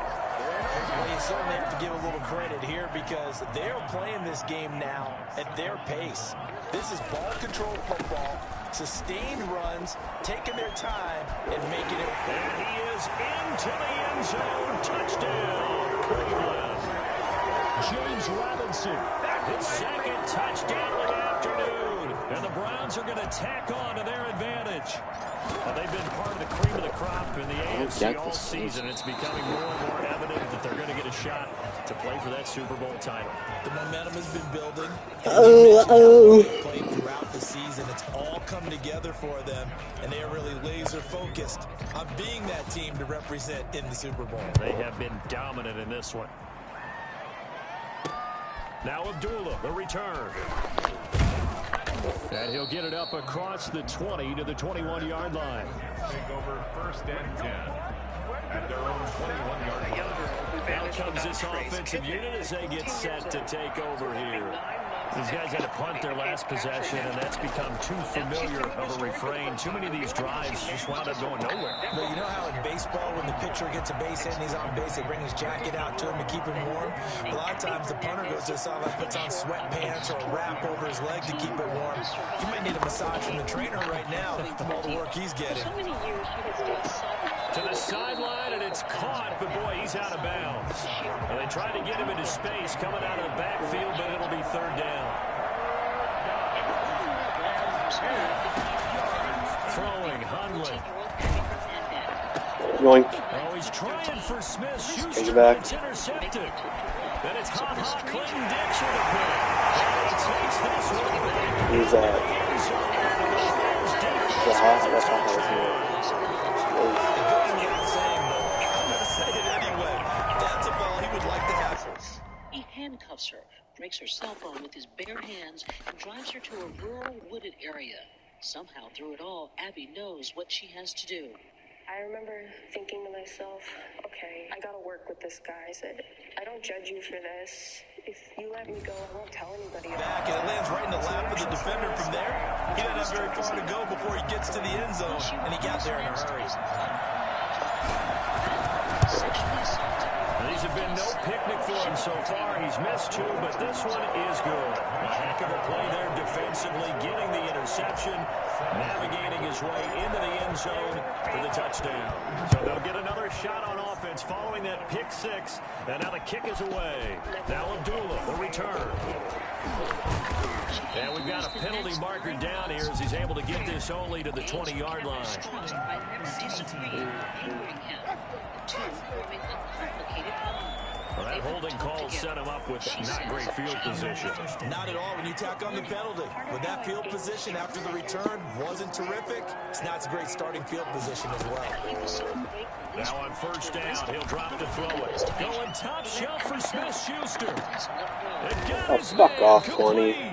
Well, you certainly have to give a little credit here because they're playing this game now at their pace. This is ball control football, sustained runs, taking their time, and making it. And he is into the end zone. Touchdown, Cleveland. James Robinson, his second touchdown of the afternoon. And the Browns are going to tack on to their advantage. Now, they've been part of the cream of the crop in the AFC all season. It's becoming more and more evident that they're going to get a shot to play for that Super Bowl title. The momentum has been building. Played throughout the season. It's all come together for them, and they are really laser focused on being that team to represent in the Super Bowl. They have been dominant in this one. Now Abdullah, the return. And he'll get it up across the 20 to the 21-yard line. Take over first and 10 at their own 21-yard line. Now comes this offensive unit as they get set to take over here. These guys had to punt their last possession, and that's become too familiar of a refrain. Too many of these drives just wound up going nowhere. But you know how in baseball, when the pitcher gets a base hit and he's on base, they bring his jacket out to him to keep him warm? A lot of times the punter goes to the sideline, puts on sweatpants or a wrap over his leg to keep it warm. He might need a massage from the trainer right now from all the work he's getting. To the sideline, and it's caught, but boy, he's out of bounds. And they tried to get him into space coming out of the backfield, but it'll be third down. Throwing, Hundley. Oh, he's trying for Smith. Schuster, but it's intercepted. Then it's Ha-Ha Clinton Dix with a pick. And he takes this one back. He's He handcuffs her, breaks her cell phone with his bare hands, and drives her to a rural wooded area. Somehow, through it all, Abby knows what she has to do. I remember thinking to myself, okay, I gotta work with this guy. I said, I don't judge you for this. If you let me go, I won't tell anybody. Back, and it lands right in the lap of the defender from there. He didn't have very far to go before he gets to the end zone, and he got there in a hurry. These have been no picnic for him so far. He's missed 2, but this one is good. A heck of a play there defensively, getting the interception, navigating his way into the end zone for the touchdown. So they'll get another shot on offense following that pick 6, and now the kick is away. Now Abdullah, the return. And we've got a penalty marker down here as he's able to get this only to the 20-yard line. Well, that holding call set him up with not great field position. Not at all when you tack on the penalty. With that field position after the return wasn't terrific, it's not a great starting field position as well. Now on first down, he'll drop to throw it. Going top shelf for Smith-Schuster. Oh, fuck off, 20.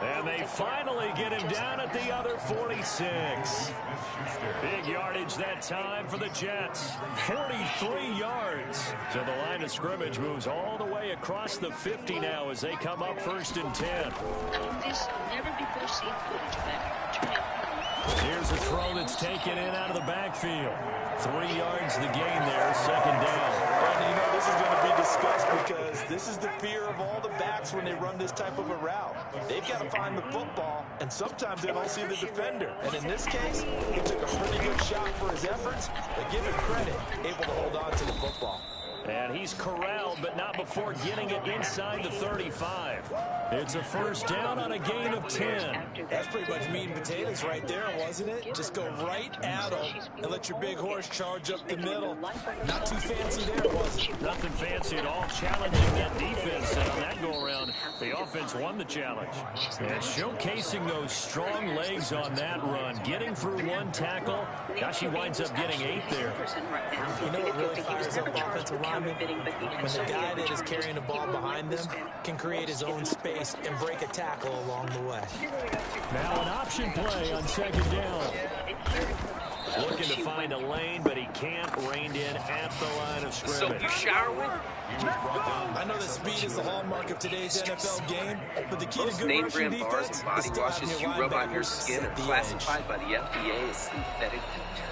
And they finally get him down at the other 46. Big yardage that time for the Jets. 43 yards. So the line of scrimmage moves all the way across the 50 now as they come up 1st and 10. Here's a throw that's taken in out of the backfield. 3 yards the gain there, 2nd down. And you know, this is going to be discussed because this is the fear of all the backs when they run this type of a route. They've got to find the football, and sometimes they don't see the defender. And in this case, he took a pretty good shot for his efforts, but give him credit, able to hold on to the football. And he's corralled, but not before getting it inside the 35. It's a 1st down on a gain of 10. That's pretty much meat and potatoes right there, wasn't it? Just go right at him and let your big horse charge up the middle. Not too fancy there, was it? Nothing fancy at all, challenging that defense. And on that go-around, the offense won the challenge. And showcasing those strong legs on that run, getting through 1 tackle. Gosh, he winds up getting 8 there. You know what really fires up offensive linemen? When the guy that is carrying the ball behind them can create his own space and break a tackle along the way. Now an option play on 2nd down. Looking to find a lane, but he can't. Reined in at the line of scrimmage. So you shower with? I know that speed is the hallmark of today's NFL game, but the key to good name rushing brand bars defense and body is to washes have you your rub on your linebackers skin are set the classified edge. by the FDA as synthetic detergent.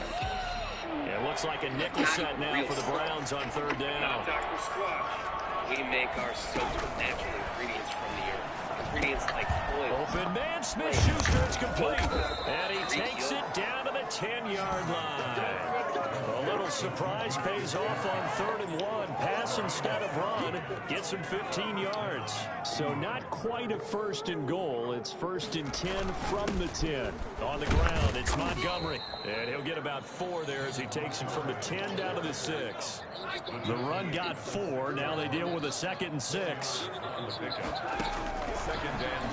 Yeah, looks like a nickel set now for the Browns on 3rd down. We make our soap with natural ingredients from the earth. Ingredients like oil. Open man, Smith-Schuster, it's complete. And he takes it down to the 10-yard line. A little surprise pays off on 3rd and 1. Pass instead of run. Gets him 15 yards. So not quite a 1st and goal. It's 1st and 10 from the 10. On the ground, it's Montgomery. And he'll get about 4 there as he takes it from the 10 down to the 6. The run got 4. Now they deal with a 2nd and 6. 2nd and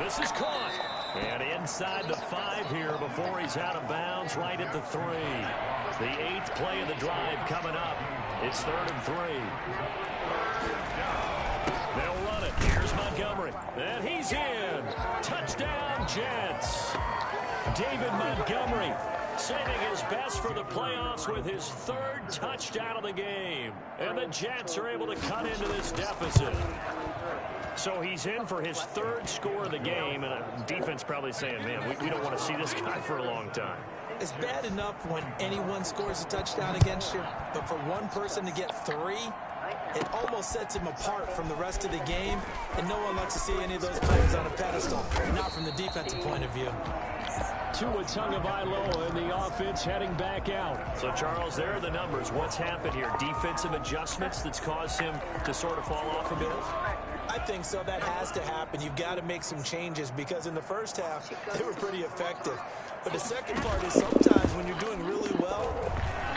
6. This is caught. And inside the 5 here before he's out of bounds, right at the 3. The 8th play of the drive coming up. It's 3rd and 3. They'll run it. Here's Montgomery. And he's in. Touchdown, Jets. David Montgomery saving his best for the playoffs with his 3rd touchdown of the game. And the Jets are able to cut into this deficit. So he's in for his 3rd score of the game, and defense probably saying, man, we don't want to see this guy for a long time. It's bad enough when anyone scores a touchdown against you, but for one person to get 3, it almost sets him apart from the rest of the game, and no one likes to see any of those players on a pedestal, not from the defensive point of view. Tua Tagovailoa in the offense heading back out. So, Charles, there are the numbers. What's happened here? Defensive adjustments that's caused him to sort of fall off a bit? I think so. That has to happen. You've got to make some changes because in the first half, they were pretty effective. But the second part is sometimes when you're doing really well,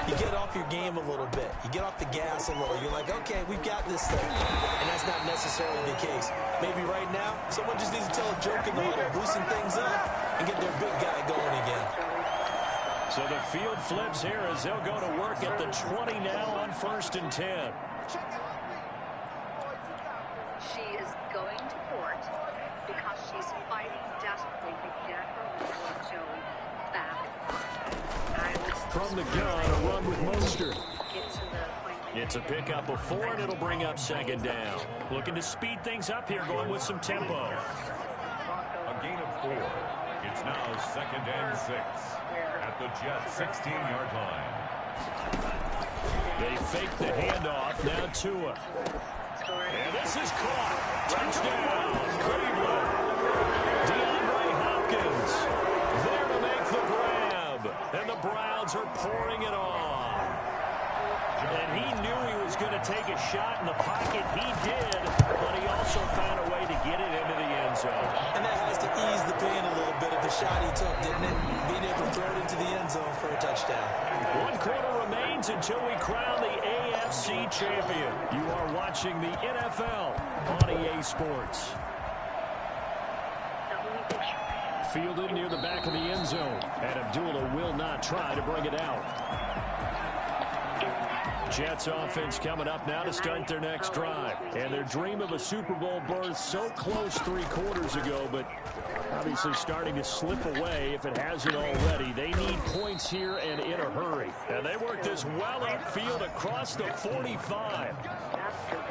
you get off your game a little bit. You get off the gas a little. You're like, okay, we've got this thing. And that's not necessarily the case. Maybe right now, someone just needs to tell a joke in the huddle, loosen things up, and get their big guy going again. So the field flips here as they'll go to work at the 20 now on 1st and 10. She is going to court because she's fighting desperately to get her little Joey back. From the gun, a run with Mostert. It's a pickup of 4, and it'll bring up second down. Looking to speed things up here, going with some tempo. A gain of 4. It's now 2nd and 6 at the Jets' 16-yard line. They fake the handoff. Now Tua. And this is caught. Touchdown, Cleveland. DeAndre Hopkins there to make the grab. And the Browns are pouring it on. And he knew he was going to take a shot in the pocket. He did, but he also found a way to get it into the end zone. And that has to ease the pain a little bit of the shot he took, didn't it? Being able to throw it into the end zone for a touchdown. 1 quarter remains until we crown the AFC champion. You are watching the NFL on EA Sports. Fielded near the back of the end zone. And Abdullah will not try to bring it out. Jets offense coming up now to start their next drive. And their dream of a Super Bowl berth so close 3 quarters ago, but obviously starting to slip away if it hasn't already. They need points here and in a hurry. And they work this well upfield across the 45.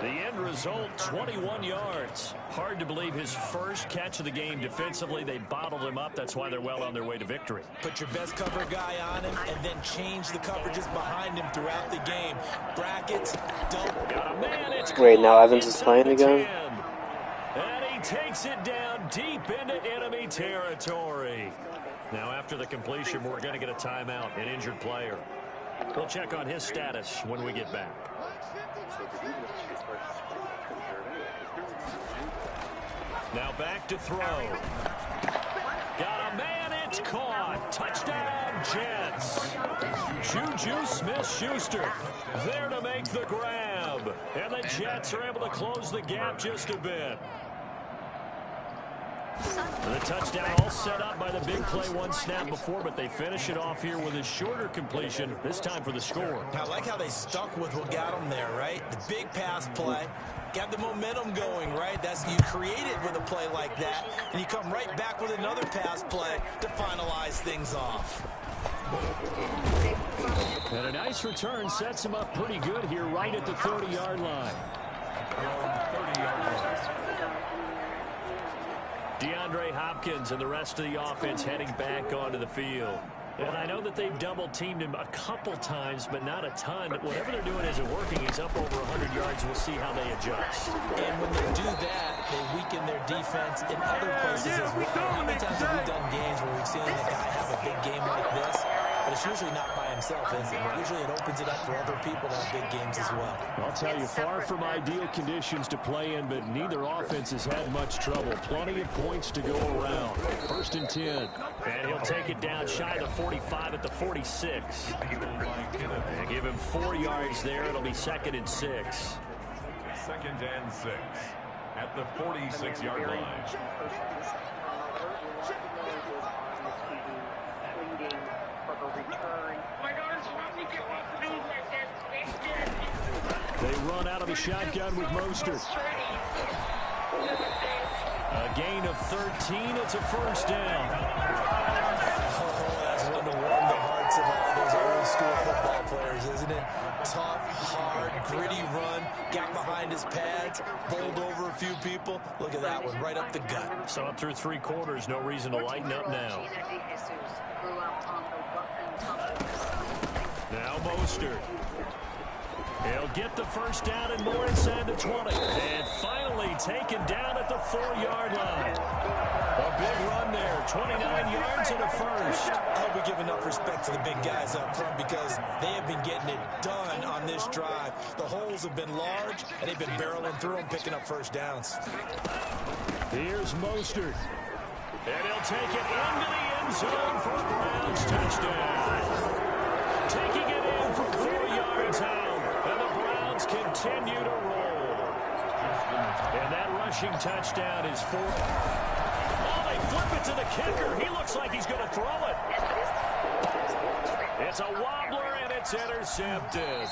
The end result, 21 yards. Hard to believe his first catch of the game defensively. They bottled him up. That's why they're well on their way to victory. Put your best cover guy on him and then change the coverages behind him throughout the game. Brackets, don't. Got a man. It's Wait, now Evans is playing again? And he takes it down deep into enemy territory. Now, after the completion, we're going to get a timeout, an injured player. We'll check on his status when we get back. Now back to throw. Got a man, it's caught. Touchdown, Jets. Juju Smith-Schuster there to make the grab. And the Jets are able to close the gap just a bit. And the touchdown all set up by the big play 1 snap before, but they finish it off here with a shorter completion, this time for the score. I like how they stuck with what got them there, right? The big pass play. Got the momentum going, right? That's you create it with a play like that, and you come right back with another pass play to finalize things off. And a nice return sets him up pretty good here right at the 30-yard line. 30-yard line. DeAndre Hopkins and the rest of the offense heading back onto the field. And I know that they've double-teamed him a couple times, but not a ton. Whatever they're doing isn't working. He's up over 100 yards. We'll see how they adjust. And when they do that, they weaken their defense in other places as well. How many times have we done games where we've seen a guy have a big game like this? But it's usually not by himself, is it? Usually it opens it up for other people to have big games as well. I'll tell you, far from ideal conditions to play in, but neither offense has had much trouble. Plenty of points to go around. 1st and 10. And he'll take it down shy of the 45 at the 46. And give him 4 yards there. It'll be 2nd and 6. 2nd and 6 at the 46-yard line. They run out of the shotgun with Mostert. A gain of 13. It's a 1st down. Oh, that's one to warm the hearts of all those old school football players, isn't it? Tough, hard, gritty run. Got behind his pads, bowled over a few people. Look at that one, right up the gut. So up through 3 quarters, no reason to lighten up now. Now Mostert. He'll get the 1st down and more inside the 20. And finally taken down at the 4-yard line. A big run there, 29 yards and a 1st. I hope we give enough respect to the big guys up front because they have been getting it done on this drive. The holes have been large, and they've been barreling through them, picking up 1st downs. Here's Mostert. And he'll take it into the end zone for a Browns touchdown. Taking it in from 4 yards out. And the Browns continue to roll. And that rushing touchdown is 4. Oh, they flip it to the kicker. He looks like he's going to throw it. It's a wobbler, and it's intercepted.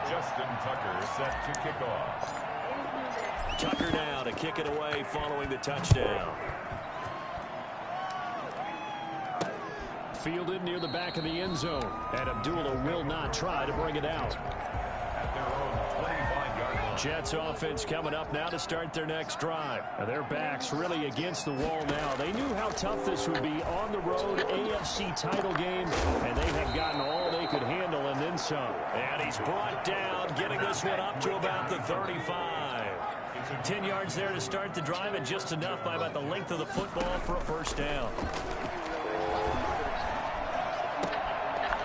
Justin Tucker set kickoff. Tucker now to kick it away following the touchdown. Fielded near the back of the end zone. And Abdullah will not try to bring it out. At their own 25-yard line. Jets offense coming up now to start their next drive. Their backs really against the wall now. They knew how tough this would be on the road, AFC title game, and they have gotten all they could handle and then some. And he's brought down, getting this one up to about the 35. 10 yards there to start the drive, and just enough by about the length of the football for a first down.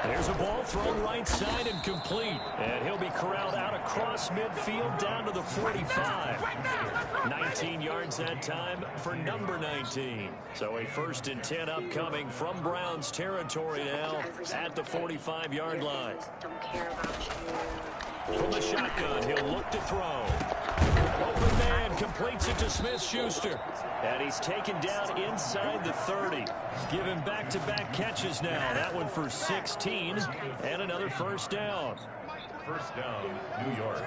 There's a ball thrown right side and complete. And he'll be corralled out across midfield down to the 45. 19 yards that time for number 19. So a 1st and 10 upcoming from Browns territory now at the 45-yard line. From the shotgun, he'll look to throw. Open man completes it to Smith-Schuster. And he's taken down inside the 30. Give him back-to-back catches now. That one for 16 and another first down. First down, New York.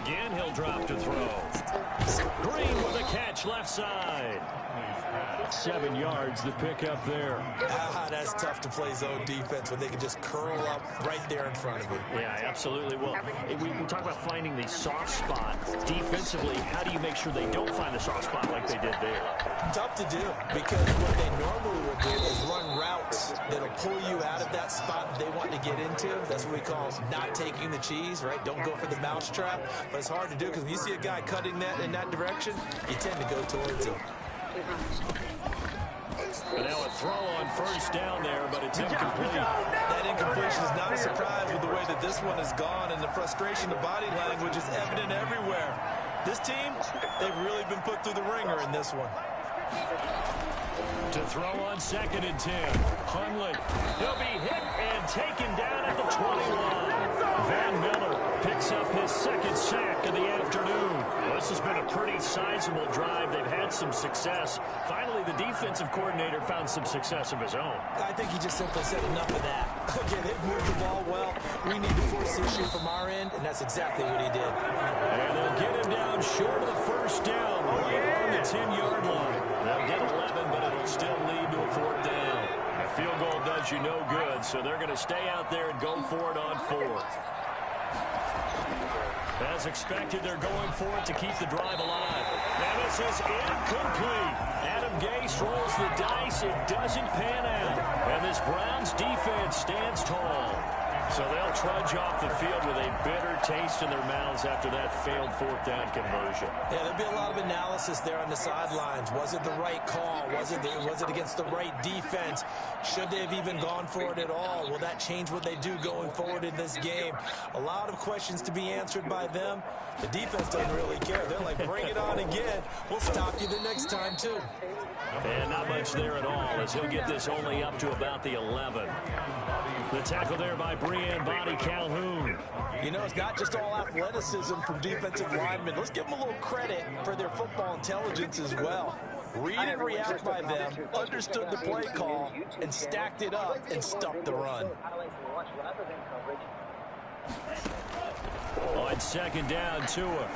Again, he'll drop to throw. Green with a catch left side. 7 yards the pickup there. That's tough to play zone defense when they can just curl up right there in front of you. Yeah, absolutely. Well, we talk about finding the soft spot. Defensively, how do you make sure they don't find the soft spot like they did there? Tough to do, because what they normally will do is run routes that'll pull you out of that spot they want to get into. That's what we call not taking the cheese, right? Don't go for the mousetrap. But it's hard to do because when you see a guy cutting that in that direction, you tend to go towards him. And now a throw on first down there, but it's incomplete. That incompletion is not a surprise with the way that this one has gone, and the frustration of body language is evident everywhere. This team, they've really been put through the ringer in this one. To throw on 2nd and 10. Hundley. He'll be hit and taken down at the 21. Van Miller picks up his 2nd sack of the afternoon. Well, this has been a pretty sizable drive. They've had some success. Finally, the defensive coordinator found some success of his own. I think he just simply said enough of that. Okay, they've moved the ball well. We need to force the issue from our end, and that's exactly what he did. And they'll get him down short of the first down, right on the 10-yard line. They'll get 11, but it'll still lead to a 4th down. A field goal does you no good, so they're going to stay out there and go for it on 4th. As expected, they're going for it to keep the drive alive. And this is incomplete. Adam Gase rolls the dice. It doesn't pan out. And this Browns defense stands tall. So they'll trudge off the field with a bitter taste in their mouths after that failed 4th down conversion. Yeah, there'll be a lot of analysis there on the sidelines. Was it the right call? Was it against the right defense? Should they have even gone for it at all? Will that change what they do going forward in this game? A lot of questions to be answered by them. The defense doesn't really care. They're like, bring it on again. We'll stop you the next time, too. And not much there at all, as he'll get this only up to about the 11. The tackle there by Breanne Body Calhoun. You know, it's not just all athleticism from defensive linemen. Let's give them a little credit for their football intelligence as well. Read and react by them, understood the play call, and stacked it up and stuffed the run. On 2nd down, Tua.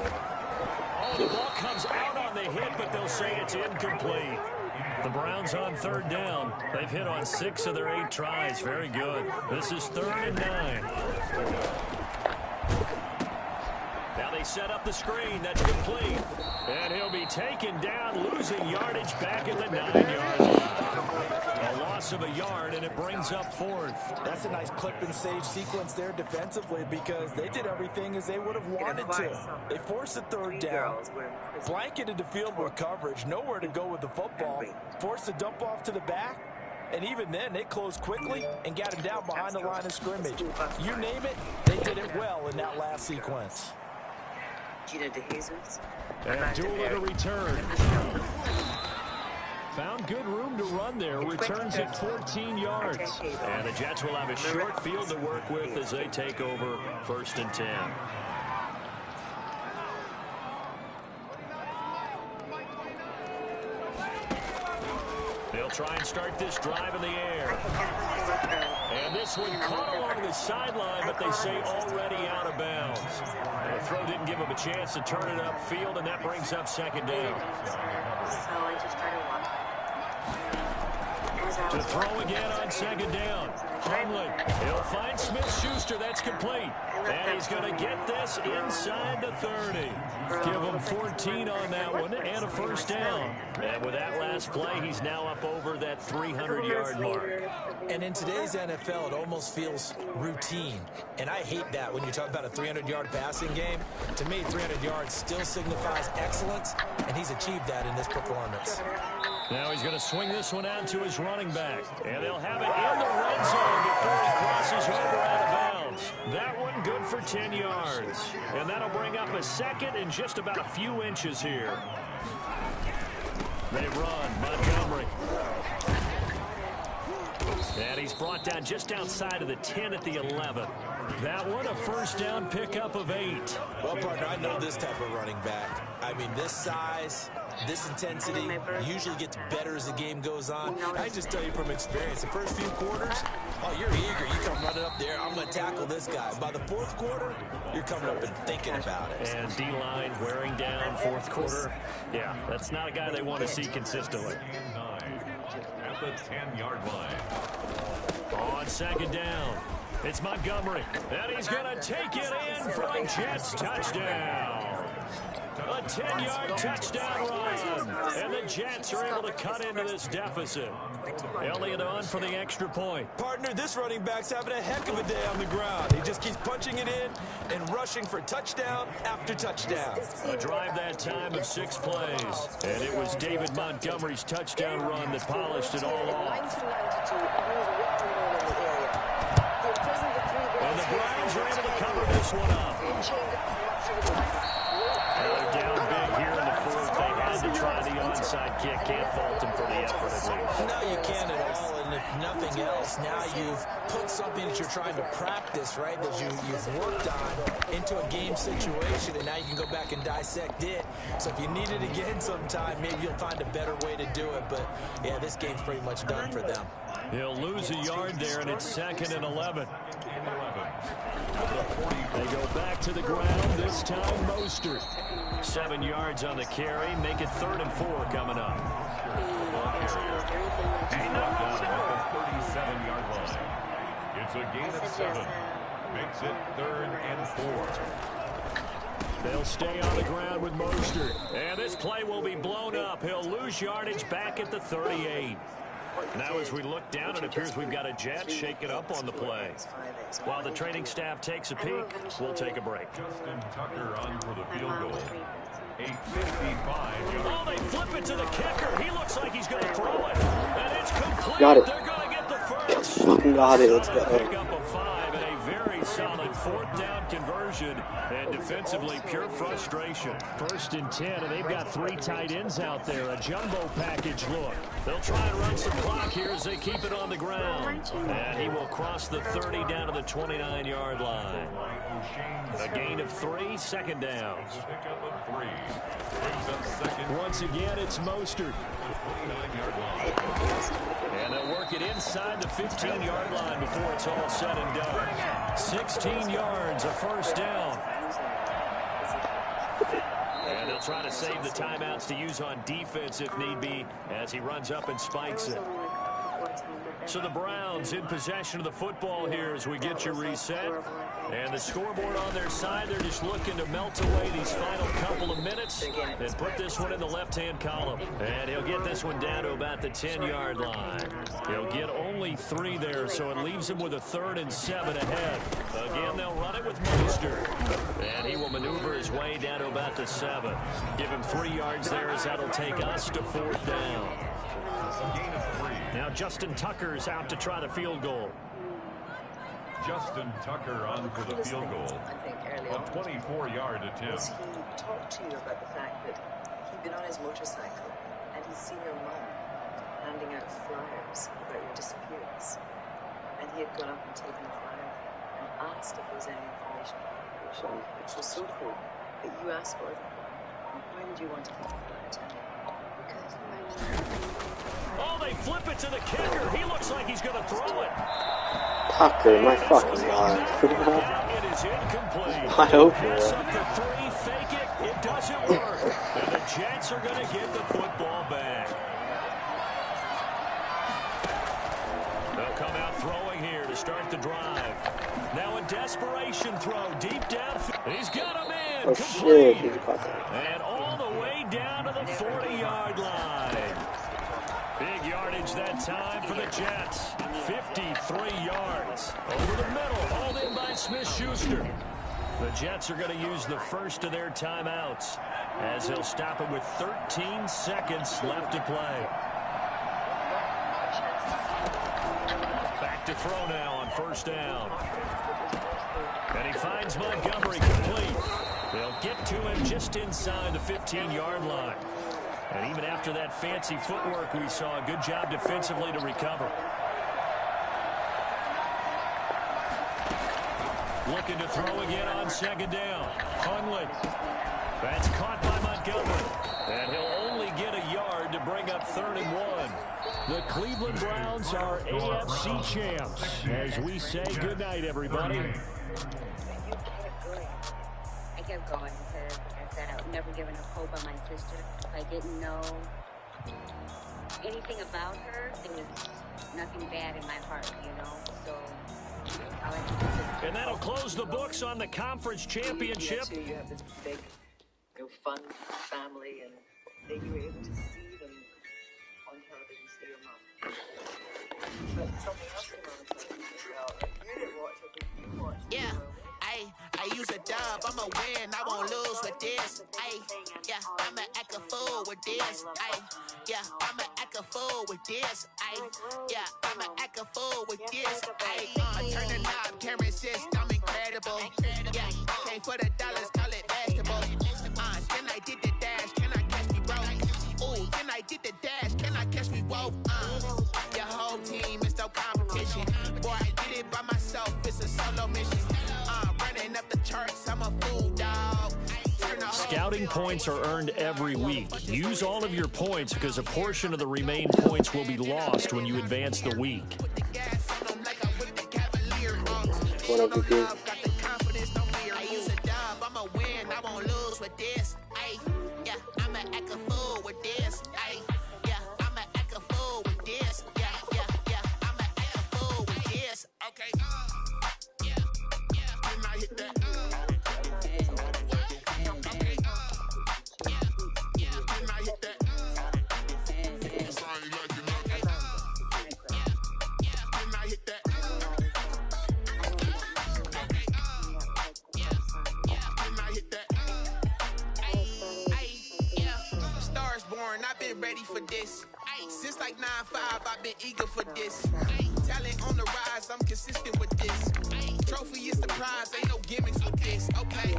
Oh, the ball comes out on the hit, but they'll say it's incomplete. The Browns on 3rd down. They've hit on 6 of their 8 tries. Very good. This is 3rd and 9. Now they set up the screen. That's complete. And he'll be taken down, losing yardage back at the 9-yard line. A loss of a yard, and it brings up 4th. That's a nice clip and save sequence there defensively, because they did everything as they would have wanted to. They forced the 3rd down, blanketed the field with coverage, nowhere to go with the football, forced the dump off to the back, and even then they closed quickly and got him down behind the line of scrimmage. You name it, they did it well in that last sequence. And Dula to return. Found good room to run there. Returns at 14 yards. And the Jets will have a short field to work with as they take over 1st and 10. They'll try and start this drive in the air. And this one caught along the sideline, but they say already out of bounds. The throw didn't give him a chance to turn it upfield, and that brings up second down. To throw again on second down. Hundley, he'll find Smith-Schuster. That's complete. And he's going to get this inside the 30. Give him 14 on that one and a first down. And with that last play, he's now up over that 300-yard mark. And in today's NFL, it almost feels routine. And I hate that when you talk about a 300-yard passing game. To me, 300 yards still signifies excellence, and he's achieved that in this performance. Now he's going to swing this one out to his running back. And they'll have it in the red zone before he crosses over out of bounds. That one good for 10 yards. And that'll bring up a second and just about a few inches here. They run. Montgomery. And he's brought down just outside of the 10 at the 11. That one a first down pickup of 8. Well, partner, I know this type of running back. I mean, this size, this intensity usually gets better as the game goes on. I just tell you from experience, the first few quarters, oh, you're eager. You come running up there, I'm going to tackle this guy. By the fourth quarter, you're coming up and thinking about it. And D-line wearing down fourth quarter. Yeah, that's not a guy they want to see consistently. At the 10-yard line. On second down, it's Montgomery. And he's going to take it in for a Jets touchdown. A 10-yard touchdown run. And the Jets are able to cut into this deficit. Elliott on for the extra point. Partner, this running back's having a heck of a day on the ground. He just keeps punching it in and rushing for touchdown after touchdown. A drive that time of 6 plays. And it was David Montgomery's touchdown run that polished it all off. And the Browns are able to cover this one up. They're down big here in the fourth. They had to try the onside kick. Can't fault them for the effort at least. No, you can't at all. And if nothing else, now you've put something that you're trying to practice, right, that you've worked on into a game situation, and now you can go back and dissect it. So if you need it again sometime, maybe you'll find a better way to do it. But, yeah, this game's pretty much done for them. He'll lose a yard there, and it's 2nd and 11. They go back to the ground, this time Mostert. 7 yards on the carry, make it 3rd and 4 coming up. He's brought down at the 37-yard line. It's a gain of 7. Makes it 3rd and 4. They'll stay on the ground with Mostert. And this play will be blown up. He'll lose yardage back at the 38. Now as we look down, it appears we've got a Jet shaking up on the play. While the training staff takes a peek, we'll take a break. Justin Tucker on for the field goal. A 55-yard. Oh, they flip it to the kicker. He looks like he's going to throw it. And it's complete. Got it. They're going to get the first. Got it. Let's go. Pick up a 5 and a very solid 4th down conversion. And defensively, pure frustration. 1st and 10, and they've got 3 tight ends out there. A jumbo package look. They'll try and run some clock here as they keep it on the ground. And he will cross the 30 down to the 29-yard line. A gain of 3, 2nd down. Once again, it's Mostert. And they'll work it inside the 15-yard line before it's all said and done. 16 yards, a first down. And they'll try to save the timeouts to use on defense if need be as he runs up and spikes it. So the Browns in possession of the football here as we get you reset. And the scoreboard on their side, they're just looking to melt away these final couple of minutes and put this one in the left-hand column. And he'll get this one down to about the 10-yard line. He'll get only 3 there, so it leaves him with a 3rd and 7 ahead. Again, they'll run it with Mostert. And he will maneuver his way down to about the 7. Give him 3 yards there as that'll take us to 4th down. Now Justin Tucker's out to try the field goal. Justin Tucker on for the field goal. A 24-yard attempt. He talked to you about the fact that he'd been on his motorcycle and he'd seen your mum handing out flyers about your disappearance. And he had gone up and taken the flyer and asked if there was any information about the patient, which was so cool that you asked for it. And why did you want to keep the flyer? Tell me. Oh, they they flip it to the kicker. He looks like he's going to throw it. Tucker, my fucking god. It is incomplete. Wide open, Pass bro. up the 3, fake it. It doesn't work. And the Jets are going to get the football back. They'll come out throwing here to start the drive. Now a desperation throw deep down. He's got a man. Oh shit, he caught that. And all the way down to the 40-yard line. Big yardage that time for the Jets. 53 yards. Over the middle, hauled in by Smith-Schuster. The Jets are going to use the first of their timeouts as they'll stop it with 13 seconds left to play. Back to throw now on first down. And he finds Montgomery complete. They'll get to him just inside the 15-yard line. And even after that fancy footwork we saw, a good job defensively to recover. Looking to throw again on second down. Hundley. That's caught by Montgomery. And he'll only get a yard to bring up 3rd and 1. The Cleveland Browns are AFC champs. As we say goodnight, everybody. I kept going because, like I said, I would never given up hope on my sister. I didn't know anything about her. There was nothing bad in my heart, you know. So and that'll close the books on the conference championship. You have this big, fun family, and then you were able to see them on television, see your mom. But something else came on the television as well. Like, you didn't watch it, but you watched it. Yeah. I use a dub, I'ma win, I won't lose with this. Yeah, I'ma act a fool with this. Yeah, I'ma act a fool with this. Yeah, I'ma act a fool with this. I turn the knob, camera assist, I'm incredible. Yeah, came for the dollars, call it basketball. Then I did the dash, can I catch me roll? Ooh, then I did the dash, can I catch me roll? Your whole team is no competition. Boy, I did it by myself, it's a solo mission. Running up the charts, I'm a fool, dog. Scouting points are earned every week. Use all of your points because a portion of the remaining points will be lost when you advance the week. What up, VP? I use a dub, I'ma win, I won't lose with this. Yeah, I'ma act a fool with this. Yeah, I'ma act a fool with this. Yeah, I'ma act a fool with this. Okay. Then I hit that. I've been ready for this. Since like 9-5, I've been eager for this. Talent on the rise, I'm consistent with this. Trophy is the prize, ain't no gimmicks with this. Okay,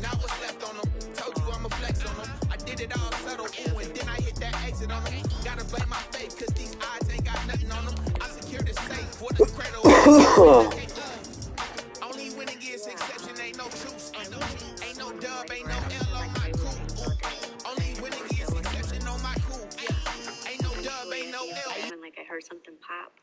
now what's left on them? Told you I'ma flex on them. I did it all subtle, ooh, and then I hit that exit on them. Gotta blame my faith, cause these odds ain't got nothing on them. I secured the safe for the cradle. Only winning is exception, ain't no truce. Ain't no dub, ain't no L on my crew. Only winning is exception on my crew. Ain't no dub, ain't no L. like I heard something pop.